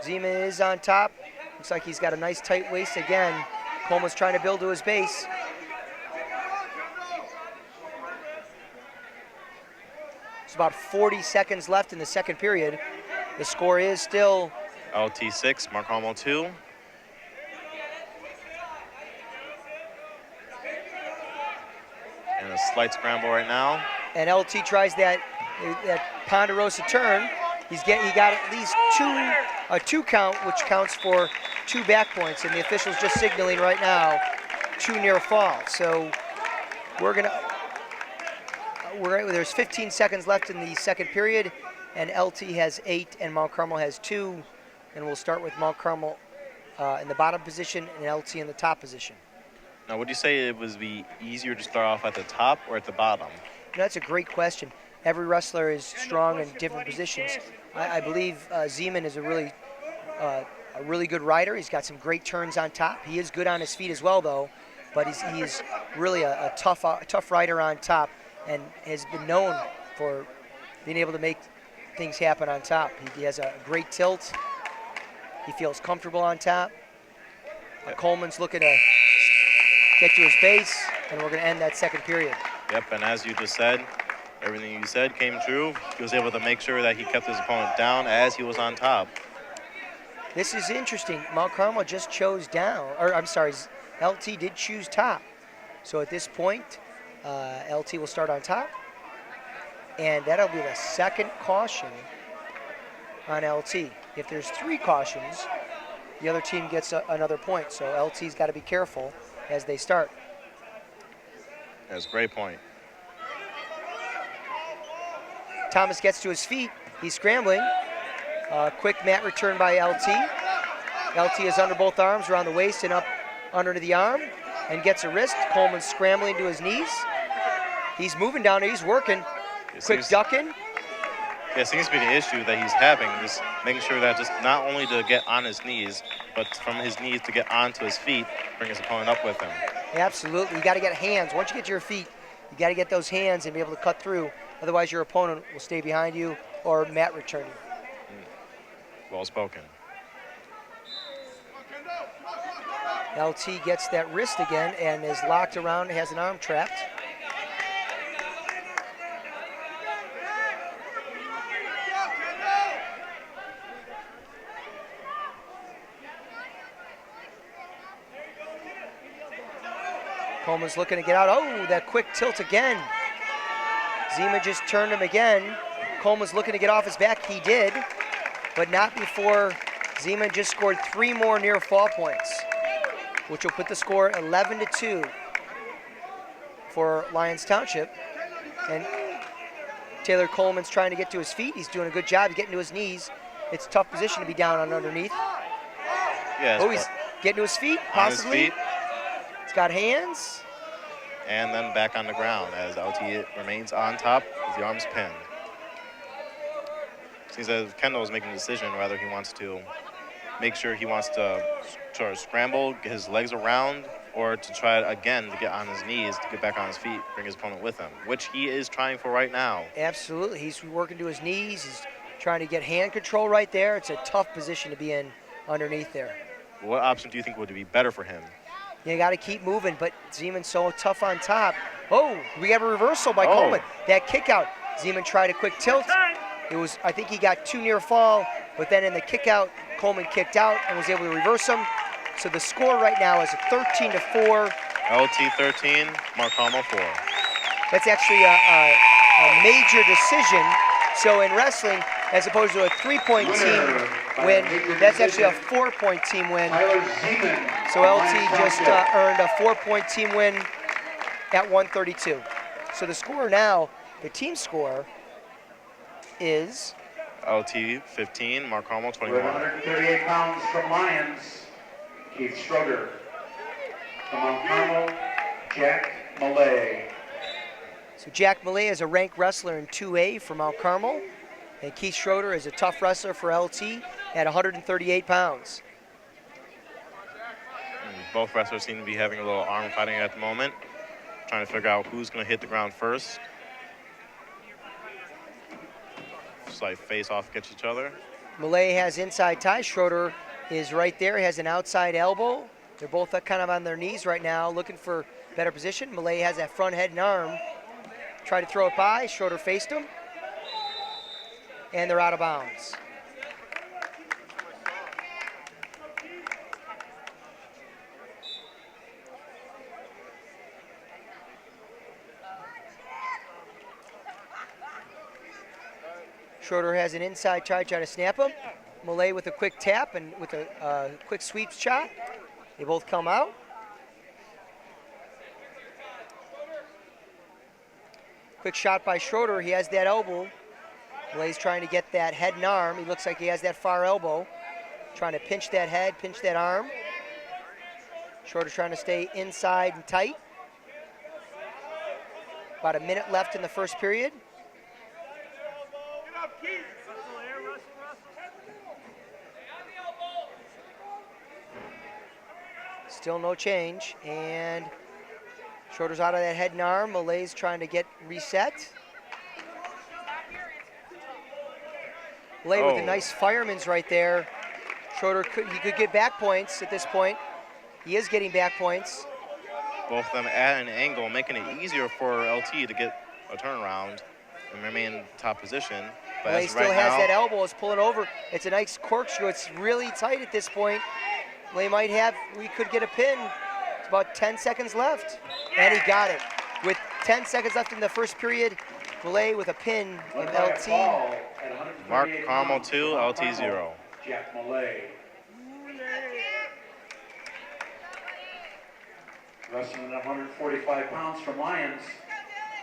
Zeman is on top. Looks like he's got a nice tight waist again. Coleman's trying to build to his base. It's about 40 seconds left in the second period. The score is still LT 6, Mark Carmel 2. And a slight scramble right now. and LT tries that Ponderosa turn. He got at least a two count, which counts for 2 back points, and the official's just signaling right now 2 near fall. So there's 15 seconds left in the second period, and LT has 8 and Mount Carmel has 2, and we'll start with Mount Carmel in the bottom position and LT in the top position. Now, would you say it would be easier to start off at the top or at the bottom? That's a great question. Every wrestler is strong in different positions. I believe Zeman is a really good rider. He's got some great turns on top. He is good on his feet as well, though, but he's really a tough rider on top and has been known for being able to make things happen on top. He has a great tilt. He feels comfortable on top. Coleman's looking to get to his base, and we're going to end that second period. Yep, and as you just said, everything you said came true. He was able to make sure that he kept his opponent down as he was on top. This is interesting. Mount Carmel just chose down, or I'm sorry, LT did choose top. So at this point, LT will start on top, and that'll be the second caution on LT. If there's 3 cautions, the other team gets another point. So LT's got to be careful as they start. That's a great point. Thomas gets to his feet. He's scrambling. Quick mat return by LT. LT is under both arms, around the waist and up under the arm, and gets a wrist. Coleman's scrambling to his knees. He's moving down there. He's working. Quick ducking. Yeah, it seems to be the issue that he's having, just making sure that just not only to get on his knees, but from his knees to get onto his feet, bring his opponent up with him. Absolutely. You got to get hands. Once you get to your feet, you got to get those hands and be able to cut through. Otherwise, your opponent will stay behind you or mat return you. Well spoken. LT gets that wrist again and is locked around, has an arm trapped. Coleman's looking to get out. Oh, that quick tilt again. Zima just turned him again. Coleman's looking to get off his back. He did, but not before Zima just scored 3 more near fall points, which will put the score 11-2 for Lyons Township. And Taylor Coleman's trying to get to his feet. He's doing a good job. He's getting to his knees. It's a tough position to be down on underneath. Yes, oh, he's getting to his feet, possibly. On his feet. He's got hands. And then back on the ground as LT remains on top with the arms pinned. Seems as Kendall is making a decision whether he wants to make sure he wants to try to scramble, get his legs around, or to try again to get on his knees, to get back on his feet, bring his opponent with him, which he is trying for right now. Absolutely. He's working to his knees. He's trying to get hand control right there. It's a tough position to be in underneath there. What option do you think would be better for him? You got to keep moving, but Zeman's so tough on top. Oh, we have a reversal by Coleman. That kick out. Zeman tried a quick tilt. It was, I think he got 2 near fall, but then in the kick out, Coleman kicked out and was able to reverse him. So the score right now is a 13-4. LT 13, Mark Carmel 4. That's actually a major decision. So in wrestling, as opposed to a 3-point team win, that's actually a 4-point team win. So LT just earned a 4-point team win at 132. So the score now, the team score is LT 15, Mark Carmel 21. 138 pounds from Lyons, Keith Schroeder. From Mount Carmel, Jack Millay. So Jack Millay is a ranked wrestler in 2A for Mount Carmel, and Keith Schroeder is a tough wrestler for LT at 138 pounds. And both wrestlers seem to be having a little arm fighting at the moment, trying to figure out who's going to hit the ground first. Just like face off against each other. Millay has inside tie. Schroeder is right there. He has an outside elbow. They're both kind of on their knees right now, looking for better position. Millay has that front head and arm. Tried to throw it by. Schroeder faced him. And they're out of bounds. Schroeder has an inside try to snap him. Millay with a quick tap and with a quick sweep shot. They both come out. Quick shot by Schroeder. He has that elbow. Millay's trying to get that head and arm. He looks like he has that far elbow. Trying to pinch that head, pinch that arm. Schroeder trying to stay inside and tight. About a minute left in the first period. Still no change, and Schroeder's out of that head and arm. Millay's trying to get reset. Millay with a nice fireman's right there. Schroeder could get back points at this point. He is getting back points. Both of them at an angle, making it easier for LT to get a turnaround and remain in top position. But Millay still has that elbow, is pulling over. It's a nice corkscrew. It's really tight at this point. Millay we could get a pin. It's about 10 seconds left. And he got it. With 10 seconds left in the first period, Millay with a pin in LT. Mark Carmel 2, LT 0. Jack Millay. Wrestling at 145 pounds from Lions,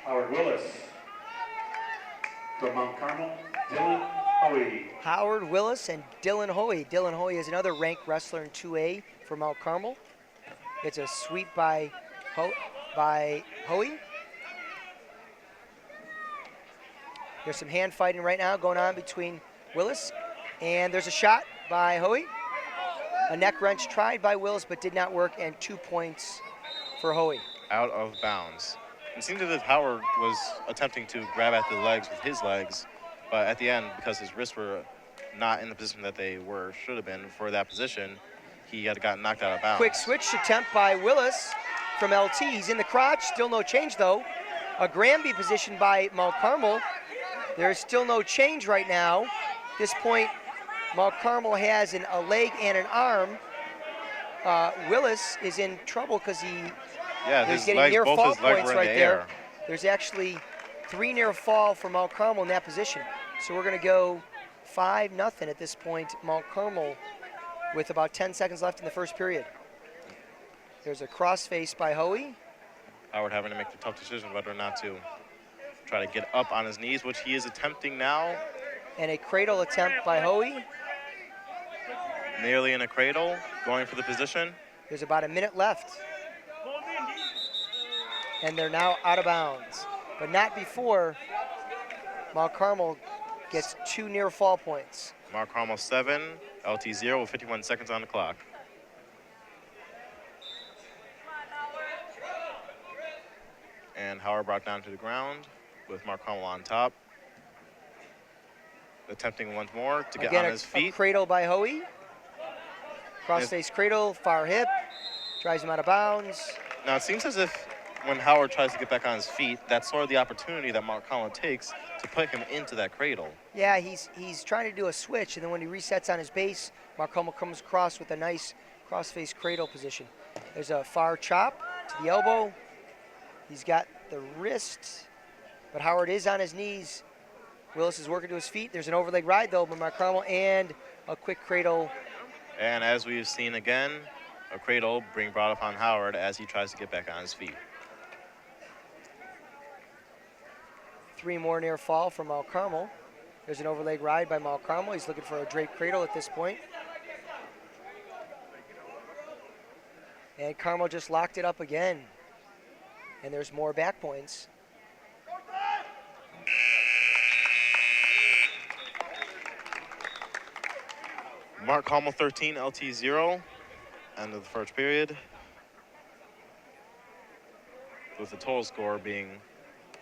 Howard Willis. From Mount Carmel, Dylan Hoey. Howard Willis and Dylan Hoey. Dylan Hoey is another ranked wrestler in 2A for Mount Carmel. It's a sweep by Hoey. There's some hand fighting right now going on between Willis, and there's a shot by Hoey. A neck wrench tried by Willis but did not work, and 2 points for Hoey. Out of bounds. It seemed as if Howard was attempting to grab at the legs with his legs, but at the end, because his wrists were not in the position that they should have been for that position, he had got knocked out of bounds. Quick switch attempt by Willis from LT. He's in the crotch, still no change though. A Granby position by Mount Carmel. There's still no change right now. At this point, Mount Carmel has a leg and an arm. Willis is in trouble because he's getting near fall points right there. There's actually 3 near fall for Mount Carmel in that position. So we're going to go 5-0 at this point, Mount Carmel, with about 10 seconds left in the first period. There's a crossface by Hoey. Howard having to make the tough decision whether or not to try to get up on his knees, which he is attempting now. And a cradle attempt by Hoey. Nearly in a cradle, going for the position. There's about a minute left. And they're now out of bounds. But not before Mount Carmel gets 2 near fall points. Mount Carmel 7, LT 0 with 51 seconds on the clock. And Howard brought down to the ground with Mount Carmel on top. Attempting once more to get on his feet. A cradle by Hoey. Crossface cradle, far hip, drives him out of bounds. Now it seems as if when Howard tries to get back on his feet, that's sort of the opportunity that Mount Carmel takes to put him into that cradle. Yeah, he's trying to do a switch, and then when he resets on his base, Mount Carmel comes across with a nice crossface cradle position. There's a far chop to the elbow. He's got the wrist, but Howard is on his knees. Willis is working to his feet. There's an overleg ride, though, by Mount Carmel, and a quick cradle. And as we've seen again, a cradle being brought upon Howard as he tries to get back on his feet. 3 more near fall from Mount Carmel. There's an overleg ride by Mount Carmel. He's looking for a draped cradle at this point. And Carmel just locked it up again. And there's more back points. Mount Carmel 13, LT 0. End of the first period. With the total score being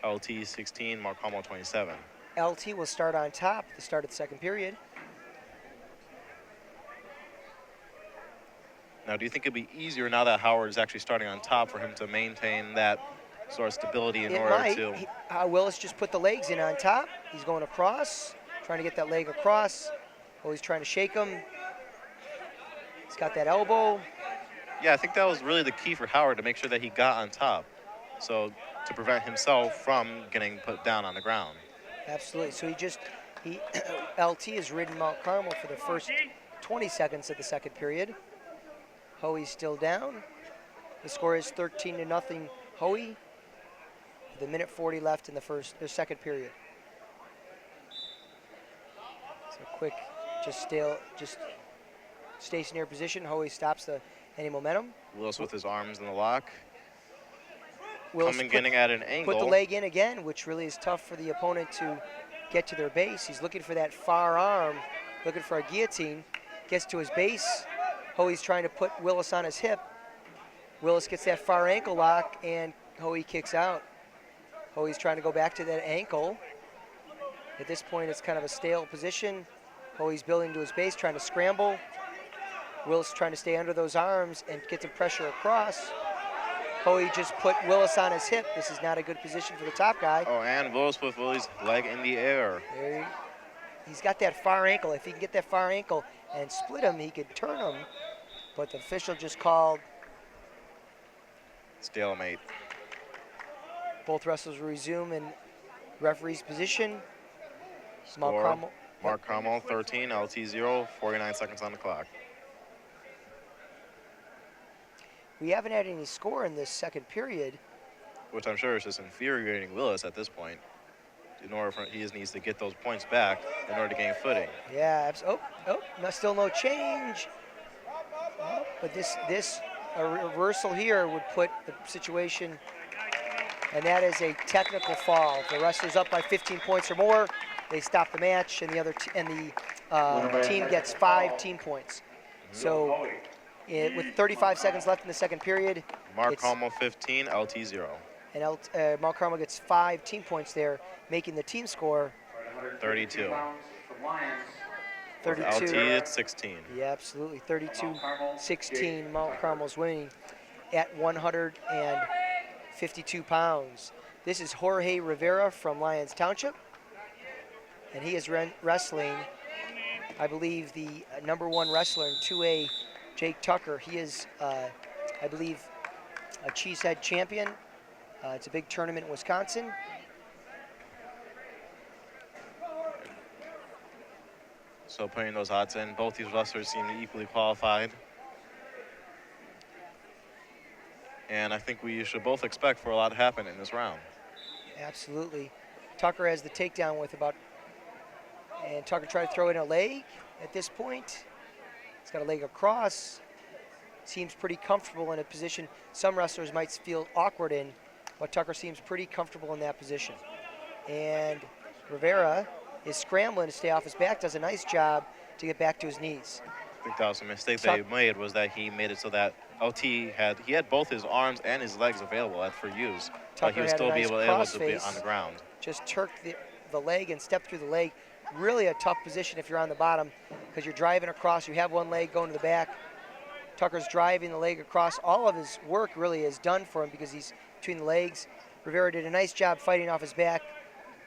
LT 16, Mount Carmel 27. LT will start on top at the start of the second period. Now, do you think it'd be easier now that Howard is actually starting on top for him to maintain that sort of stability in order to... Willis just put the legs in on top. He's going across, trying to get that leg across. Oh, he's trying to shake him. He's got that elbow. Yeah, I think that was really the key for Howard, to make sure that he got on top. So to prevent himself from getting put down on the ground. Absolutely. So LT has ridden Mount Carmel for the first 20 seconds of the second period. Hoey's still down. The score is 13-0 Hoey. With a minute 40 left in the second period. So quick, just stationary position. Hoey stops any momentum. Willis with his arms in the lock. Willis getting at an angle. Put the leg in again, which really is tough for the opponent to get to their base. He's looking for that far arm, looking for a guillotine. Gets to his base. Hoey's trying to put Willis on his hip. Willis gets that far ankle lock, and Hoey kicks out. Hoey's trying to go back to that ankle. At this point, it's kind of a stale position. Hoey's building to his base, trying to scramble. Willis trying to stay under those arms and get some pressure across. Hoey just put Willis on his hip. This is not a good position for the top guy. Oh, and Willis with Willie's leg in the air. He's got that far ankle. If he can get that far ankle and split him, he could turn him. But the official just called stalemate. Both wrestlers will resume in referee's position. Score, Mount Carmel 13, LT 0, 49 seconds on the clock. We haven't had any score in this second period. Which I'm sure is just infuriating Willis at this point. In order for he just needs to get those points back in order to gain footing. Yeah, still no change. Oh, but a reversal here would put the situation, and that is a technical foul. If the wrestler's up by 15 points or more, they stop the match, and the team gets 5 team points. So with 35 seconds left in the second period, Mark Carmel 15, LT 0. And Mount Carmel gets 5 team points there, making the team score 32. 32. LT at 16. Yeah, absolutely. 32-16. Mount Carmel's winning at 152 pounds. This is Jorge Rivera from Lyons Township, and he is wrestling, I believe, the #1 wrestler in 2A, Jake Tucker. He is, I believe, a Cheesehead champion. It's a big tournament in Wisconsin. So putting those odds in, both these wrestlers seem equally qualified. And I think we should both expect for a lot to happen in this round. Absolutely. Tucker has the takedown with and Tucker tried to throw in a leg at this point. He's got a leg across. Seems pretty comfortable in a position some wrestlers might feel awkward in, but Tucker seems pretty comfortable in that position. And Rivera is scrambling to stay off his back, does a nice job to get back to his knees. I think that was a mistake that he made, was that he made it so that LT had both his arms and his legs available for use, but he would still be able to be on the ground. Just turked the leg and stepped through the leg. Really a tough position if you're on the bottom, because you're driving across, you have one leg going to the back. Tucker's driving the leg across. All of his work really is done for him because he's between the legs. Rivera did a nice job fighting off his back,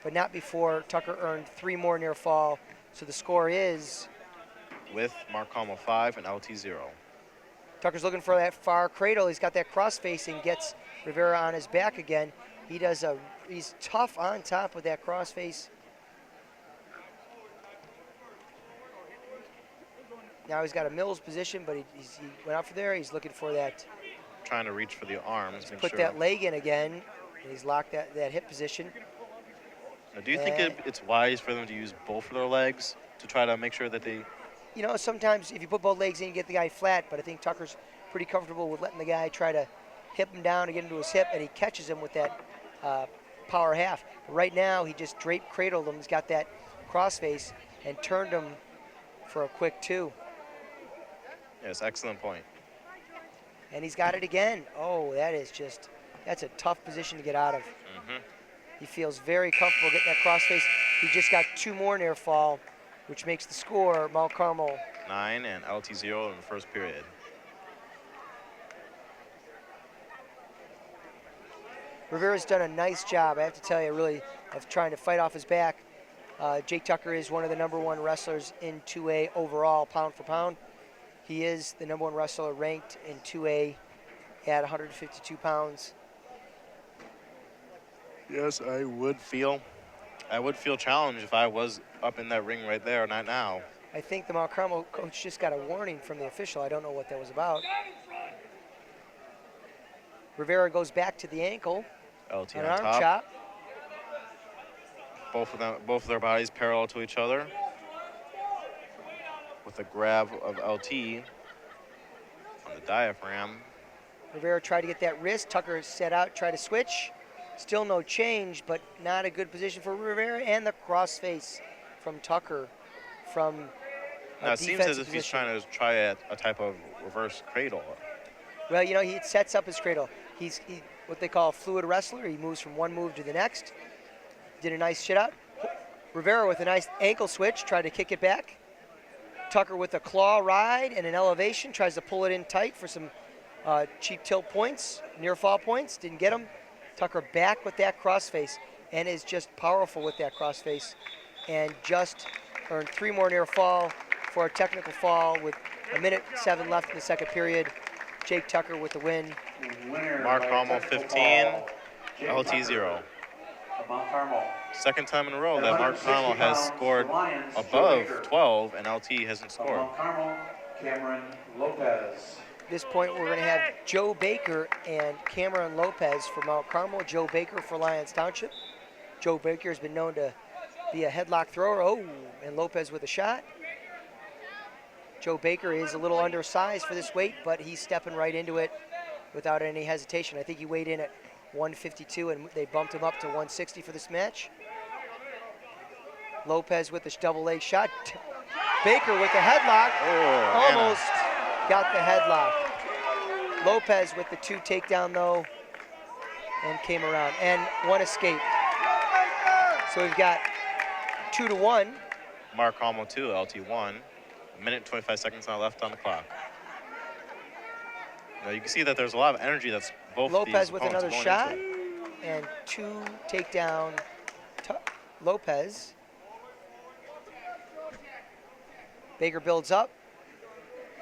but not before Tucker earned 3 more near fall. So the score is, with Mark Carmel 5 and LT 0. Tucker's looking for that far cradle. He's got that cross facing, gets Rivera on his back again. He's tough on top with that cross face. Now he's got a Mills position, but he went out for there. He's looking for that. Trying to reach for the arms. Put that leg in again, and he's locked that hip position. Now, do you think it's wise for them to use both of their legs to try to make sure that they... You know, sometimes if you put both legs in, you get the guy flat, but I think Tucker's pretty comfortable with letting the guy try to hip him down to get into his hip, and he catches him with that power half. But right now, he just cradled him. He's got that crossface and turned him for a quick 2. Yes, excellent point. And he's got it again. Oh, that's a tough position to get out of. Mm-hmm. He feels very comfortable getting that crossface. He just got 2 more near fall, which makes the score Mount Carmel 9 and LT 0 in the first period. Rivera's done a nice job, I have to tell you, really, of trying to fight off his back. Jake Tucker is one of the #1 wrestlers in 2A overall, pound for pound. He is the #1 wrestler ranked in 2A at 152 pounds. Yes, I would feel challenged if I was up in that ring right there, not now. I think the Mount Carmel coach just got a warning from the official. I don't know what that was about. Rivera goes back to the ankle. LT an on arm top. chop. Both of their bodies parallel to each other. With a grab of LT on the diaphragm. Rivera tried to get that wrist. Tucker set out, tried to switch. Still no change, but not a good position for Rivera. And the crossface from Tucker from now it seems as if he's trying to try a type of reverse cradle. Well, you know, he sets up his cradle. He's what they call a fluid wrestler. He moves from one move to the next. Did a nice shit out. Rivera with a nice ankle switch, tried to kick it back. Tucker with a claw ride and an elevation, tries to pull it in tight for some cheap tilt points, near fall points, didn't get him. Tucker back with that crossface and is just powerful with that crossface and just earned 3 more near fall for a technical fall with 1:07 left in the second period. Jake Tucker with the win. Mark Carmel 15, LT 0. Mount Carmel. Second time in a row that Mark Carmel has scored above 12 and LT hasn't scored. Mount Carmel, Cameron Lopez. this point, we're going to have Joe Baker and Cameron Lopez for Mount Carmel. Joe Baker for Lyons Township. Joe Baker has been known to be a headlock thrower. Oh, and Lopez with a shot. Joe Baker is a little undersized for this weight, but he's stepping right into it without any hesitation. I think he weighed in at 152, and they bumped him up to 160 for this match. Lopez with the double leg shot. Baker with the headlock. Oh, Almost got the headlock. Lopez with the 2 takedown though, and came around, and 1 escape. So we've got 2-1. Mark Carmel 2, LT 1. A minute 25 seconds now left on the clock. Now you can see that there's a lot of energy that's both Lopez these with opponents another going shot, into. and 2 takedown. Lopez. Baker builds up.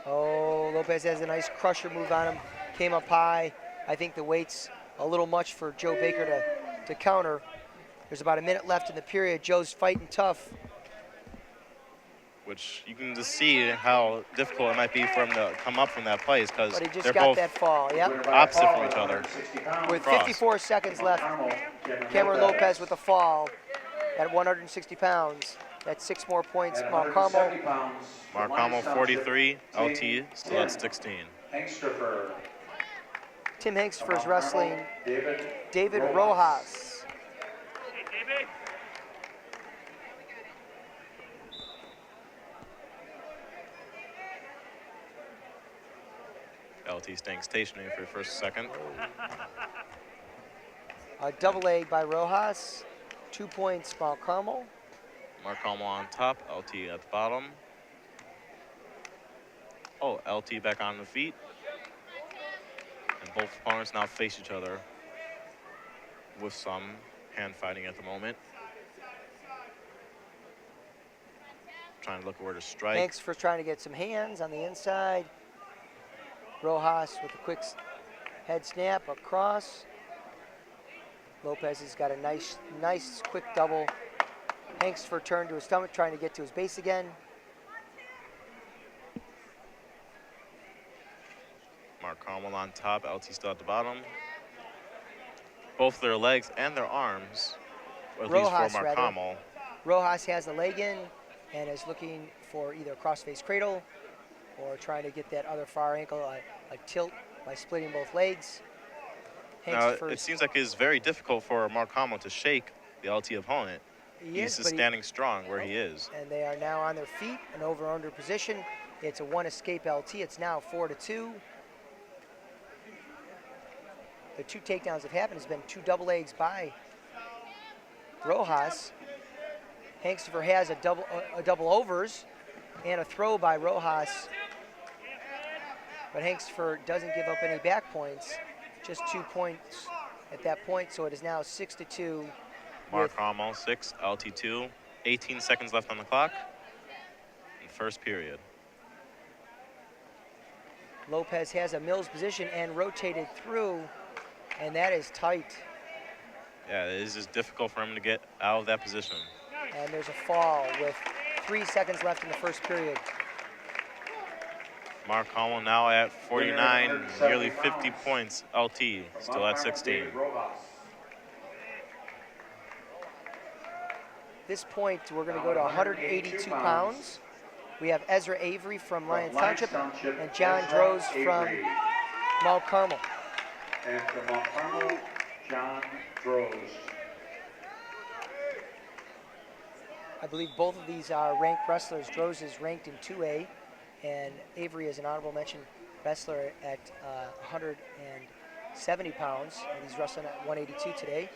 Oh, Lopez has a nice crusher move on him. Came up high. I think the weight's a little much for Joe Baker to counter. There's about a minute left in the period. Joe's fighting tough. Which you can just see how difficult it might be for him to come up from that place because But he just they're got both that fall, yep. opposite from each other. With Cross. 54 seconds left, Cameron Lopez with a fall at 160 pounds. That's 6 more points. Mount Carmel. Mark Carmel 43, LT still at 16. Tim Hengstfer is wrestling David Rojas. David. LT staying stationary for the first second. A double leg by Rojas. 2 points, Mount Carmel. Mark Carmel on top, LT at the bottom. Oh, LT back on the feet. And both opponents now face each other with some hand fighting at the moment. Trying to look at where to strike. Hengstfer trying to get some hands on the inside. Rojas with a quick head snap across. Lopez has got a nice quick double. Hengstfer turned to his stomach, trying to get to his base again. Mark Carmel on top, LT still at the bottom. Both their legs and their arms, or at least Rojas, for Mark rather. Carmel. Rojas has a leg in and is looking for either a cross-face cradle or trying to get that other far ankle, a tilt by splitting both legs. Now, Hengstfer it seems like it's very difficult for Mark Carmel to shake the LT opponent. He's just standing strong where he is. And they are now on their feet, an over-under position. It's a 1 escape LT. It's now 4-2. The 2 takedowns have happened. Has been 2 double legs by Rojas. Hengstfer has a double overs and a throw by Rojas. But Hengstfer doesn't give up any back points. Just 2 points at that point, so it is now 6-2. Mark Carmel 6, LT 2. 18 seconds left on the clock in first period. Lopez has a Mills position and rotated through, and that is tight. Yeah, it is just difficult for him to get out of that position. And there's a fall with 3 seconds left in the first period. Mark Carmel now at 49, nearly 50 points. LT still at 16. At this point, we're going to go to 182 pounds. We have Ezra Avery from Lyons Township and John Droz from Mount Carmel. And from Mount Carmel, John Droz. I believe both of these are ranked wrestlers. Droz is ranked in 2A, and Avery is an honorable mention wrestler at 170 pounds, and he's wrestling at 182 today.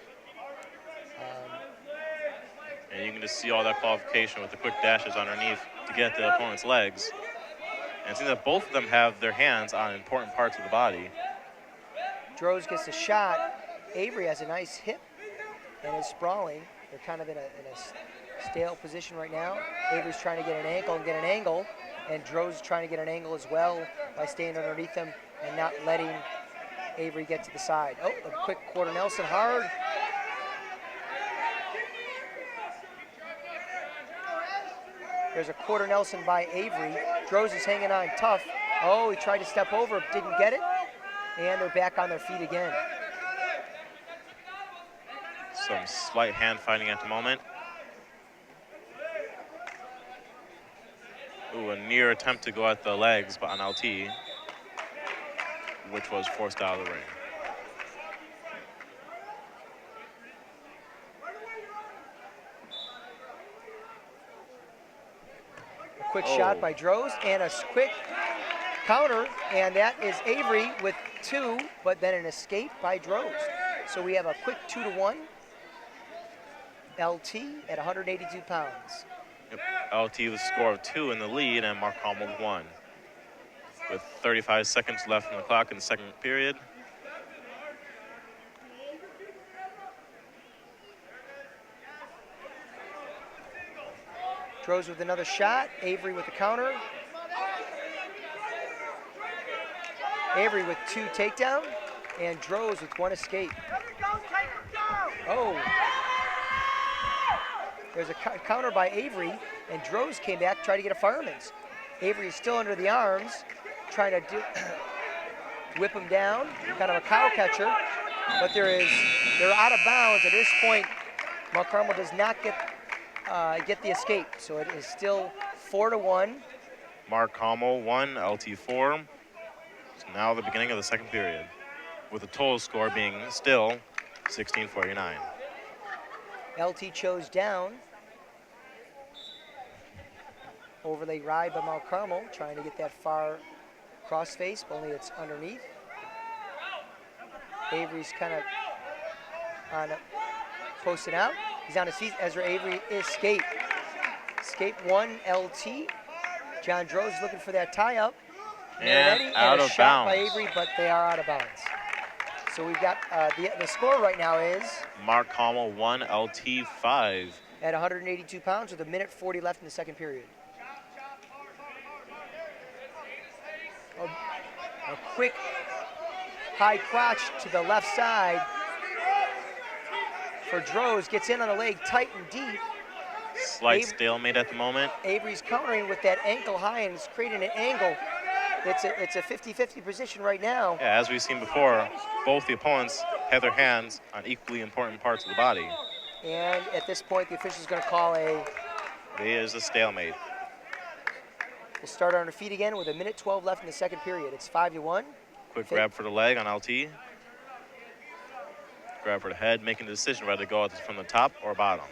And you can just see all that qualification with the quick dashes underneath to get the opponent's legs. And it seems that both of them have their hands on important parts of the body. Droz gets a shot. Avery has a nice hip and is sprawling. They're kind of in a stale position right now. Avery's trying to get an ankle and get an angle, and Droz is trying to get an angle as well by staying underneath him and not letting Avery get to the side. Oh, a quick quarter Nelson hard. There's a quarter Nelson by Avery. Droz is hanging on tough. Oh, he tried to step over, didn't get it. And they're back on their feet again. Some slight hand fighting at the moment. Ooh, a near attempt to go at the legs on LT, which was forced out of the ring. A quick shot by Droz and a quick counter, and that is Avery with 2, but then an escape by Droz. So we have a quick 2-1. LT at 182 pounds. Yep. LT with a score of 2 in the lead, and Mark Carmel with 1. With 35 seconds left on the clock in the second period. Droz with another shot. Avery with the counter. Avery with 2 takedown, and Droz with 1 escape. Oh. There's a counter by Avery, and Droz came back, tried to get a fireman's. Avery is still under the arms, trying to whip him down, kind of a cow catcher, but they're out of bounds. At this point, Mount Carmel does not get the escape, so it is still 4-1. Mark Carmel 1, LT 4. It's now the beginning of the second period, with the total score being still 16-49. LT chose down. Overlay ride by Mount Carmel, trying to get that far crossface, but only it's underneath. Avery's kind of on posted out. He's on his feet. Ezra Avery escape. Escape 1, LT. John Droz is looking for that tie-up. And out a of shot by bounds. Avery, but they are out of bounds. So we've got the score right now is Mark Carmel 1, LT 5. at 182 pounds with 1:40 left in the second period. A quick high crotch to the left side for Droz. Gets in on the leg tight and deep. Slight stalemate at the moment. Avery's countering with that ankle high and is creating an angle. It's a 50-50 position right now. Yeah, as we've seen before, both the opponents have their hands on equally important parts of the body. And at this point, the official's going to call There is a stalemate. We'll start on our feet again with 1:12 left in the second period. It's 5-1. Quick grab for the leg on LT. Grab for the head, making the decision whether to go from the top or bottom.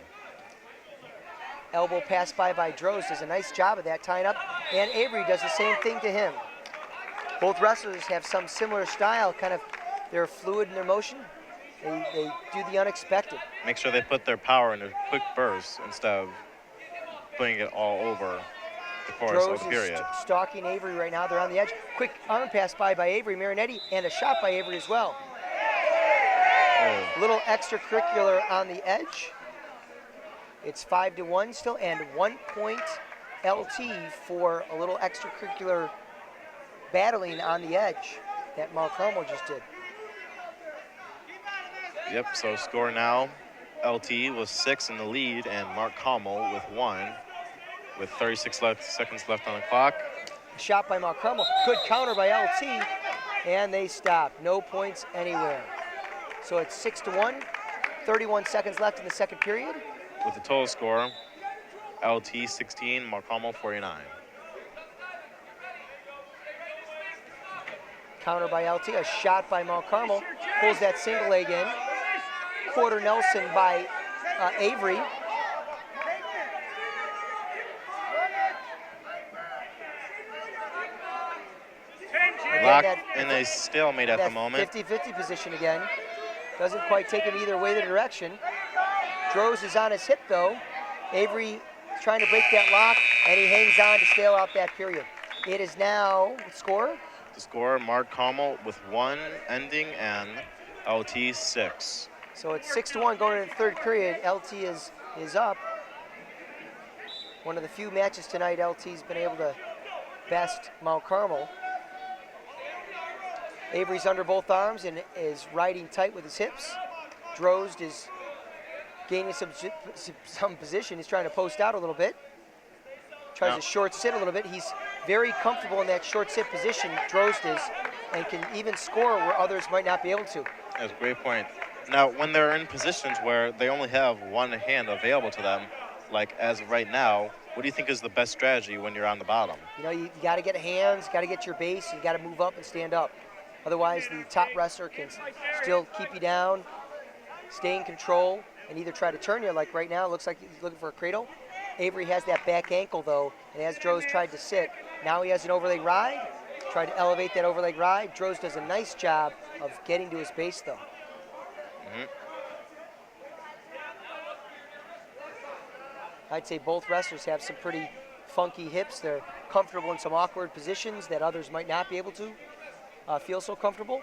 Elbow pass by Droz, does a nice job of that, tying up. And Avery does the same thing to him. Both wrestlers have some similar style, kind of, they're fluid in their motion. They do the unexpected. Make sure they put their power in a quick burst instead of putting it all over the course of the period. Droz is stalking Avery right now. They're on the edge. Quick arm pass by Avery Marinetti, and a shot by Avery as well. A little extracurricular on the edge. It's 5-1 still, and 1 point LT for a little extracurricular battling on the edge that Mount Carmel just did. Yep, so score now, LT with 6 in the lead, and Mark Carmel with 1, with 36 seconds left on the clock. Shot by Mount Carmel, good counter by LT, and they stop. No points anywhere. So it's 6-1, 31 seconds left in the second period. With the total score, LT 16, Mark Carmel 49. Counter by LT, a shot by Mount Carmel, pulls that single leg in. Quarter Nelson by Avery. Locked in a stalemate at the moment. 50-50 position again. Doesn't quite take him either way of the direction. Droz is on his hip though. Avery is trying to break that lock, and he hangs on to stay out that period. It is now, score? The score, Mark Carmel with 1 ending and LT 6. So it's 6-1 going into the third period. LT is up. One of the few matches tonight LT's been able to best Mount Carmel. Avery's under both arms and is riding tight with his hips. Droz is gaining some position. He's trying to post out a little bit. Tries to short sit a little bit. He's very comfortable in that short sit position, Drost is, and can even score where others might not be able to. That's a great point. Now, when they're in positions where they only have one hand available to them, like as of right now, what do you think is the best strategy when you're on the bottom? You know, you got to get hands, got to get your base, you got to move up and stand up. Otherwise, the top wrestler can still keep you down, stay in control, and either try to turn you, like right now, it looks like he's looking for a cradle. Avery has that back ankle, though, and as Droz tried to sit, now he has an overleg ride, tried to elevate that overleg ride. Droz does a nice job of getting to his base, though. I'd say both wrestlers have some pretty funky hips. They're comfortable in some awkward positions that others might not be able to feel so comfortable.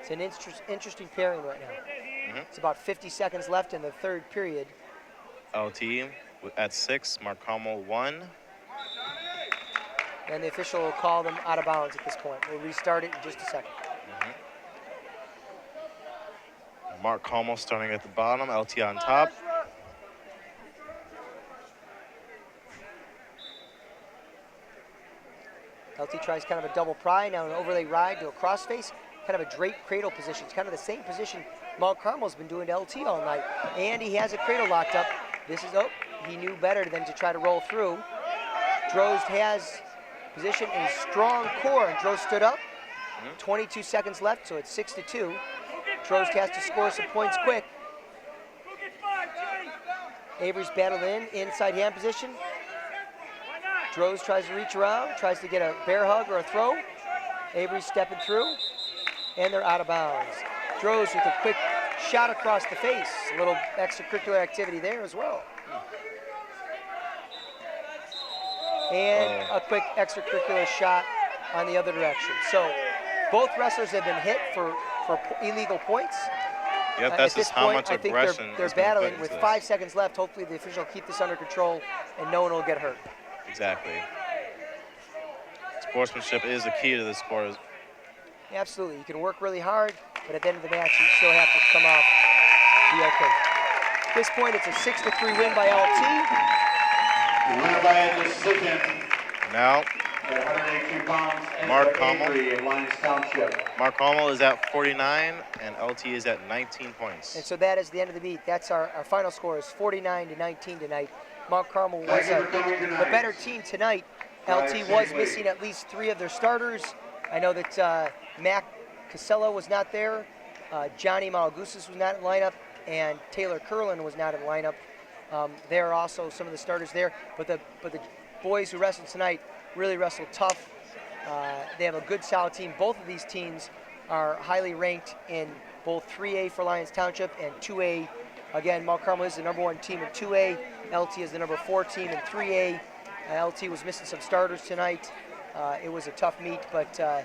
It's an interesting pairing right now. It's about 50 seconds left in the third period. LT at 6, Mark Carmel 1. And the official will call them out of bounds at this point. We'll restart it in just a second. Mark Carmel starting at the bottom, LT on top. LT tries kind of a double pry, now an overlay ride to a crossface, kind of a drape cradle position. It's kind of the same position Mount Carmel's been doing to LT all night. And he has a cradle locked up. This is, he knew better than to try to roll through. Droz has position in strong core, and Droz stood up. 22 seconds left, so it's 6-2. Droz has to score some points quick. Avery's battled inside hand position. Droz tries to reach around, tries to get a bear hug or a throw. Avery's stepping through, and they're out of bounds. Droz with a quick shot across the face. A little extracurricular activity there as well. And a quick extracurricular shot on the other direction. So both wrestlers have been hit for illegal points. Yep, that's just how much I think aggression they're has been put battling into with this. 5 seconds left. Hopefully the official will keep this under control and no one will get hurt. Exactly. Sportsmanship is the key to this sport. Absolutely. You can work really hard, but at the end of the match, you still have to come off the okay. At this point, it's a 6-3 win by LT. Winner by a decision. Now, At 182 pounds, Mark Ezra Carmel. Avery of Lions Township. Mark Carmel is at 49, and LT is at 19 points. And so that is the end of the meet. That's our final score is 49-19 tonight. Mount Carmel was Thank you for coming the tonight. better team tonight. LT was missing at least 3 of their starters. I know that Mac Casella was not there, Johnny Malagusis was not in the lineup, and Taylor Curlin was not in the lineup. There are also some of the starters there, but the boys who wrestled tonight really wrestled tough. They have a good, solid team. Both of these teams are highly ranked in both 3A for Lions Township and 2A. Again, Mount Carmel is the #1 team in 2A. LT is the #4 team in 3A. LT was missing some starters tonight. It was a tough meet, but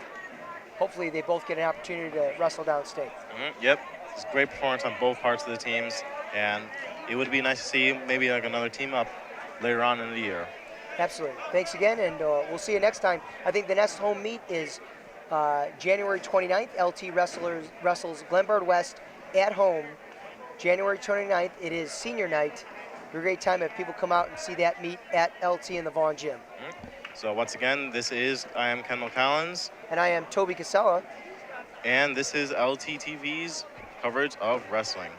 hopefully they both get an opportunity to wrestle downstate. Yep, it's a great performance on both parts of the teams, and it would be nice to see maybe like another team up later on in the year. Absolutely. Thanks again, and we'll see you next time. I think the next home meet is January 29th. LT wrestles Glenbard West at home. January 29th, it is senior night. It'll be a great time if people come out and see that meet at LT in the Vaughn Gym. So once again, I am Kendall Collins, And I am Toby Casella. and this is LTTV's coverage of wrestling.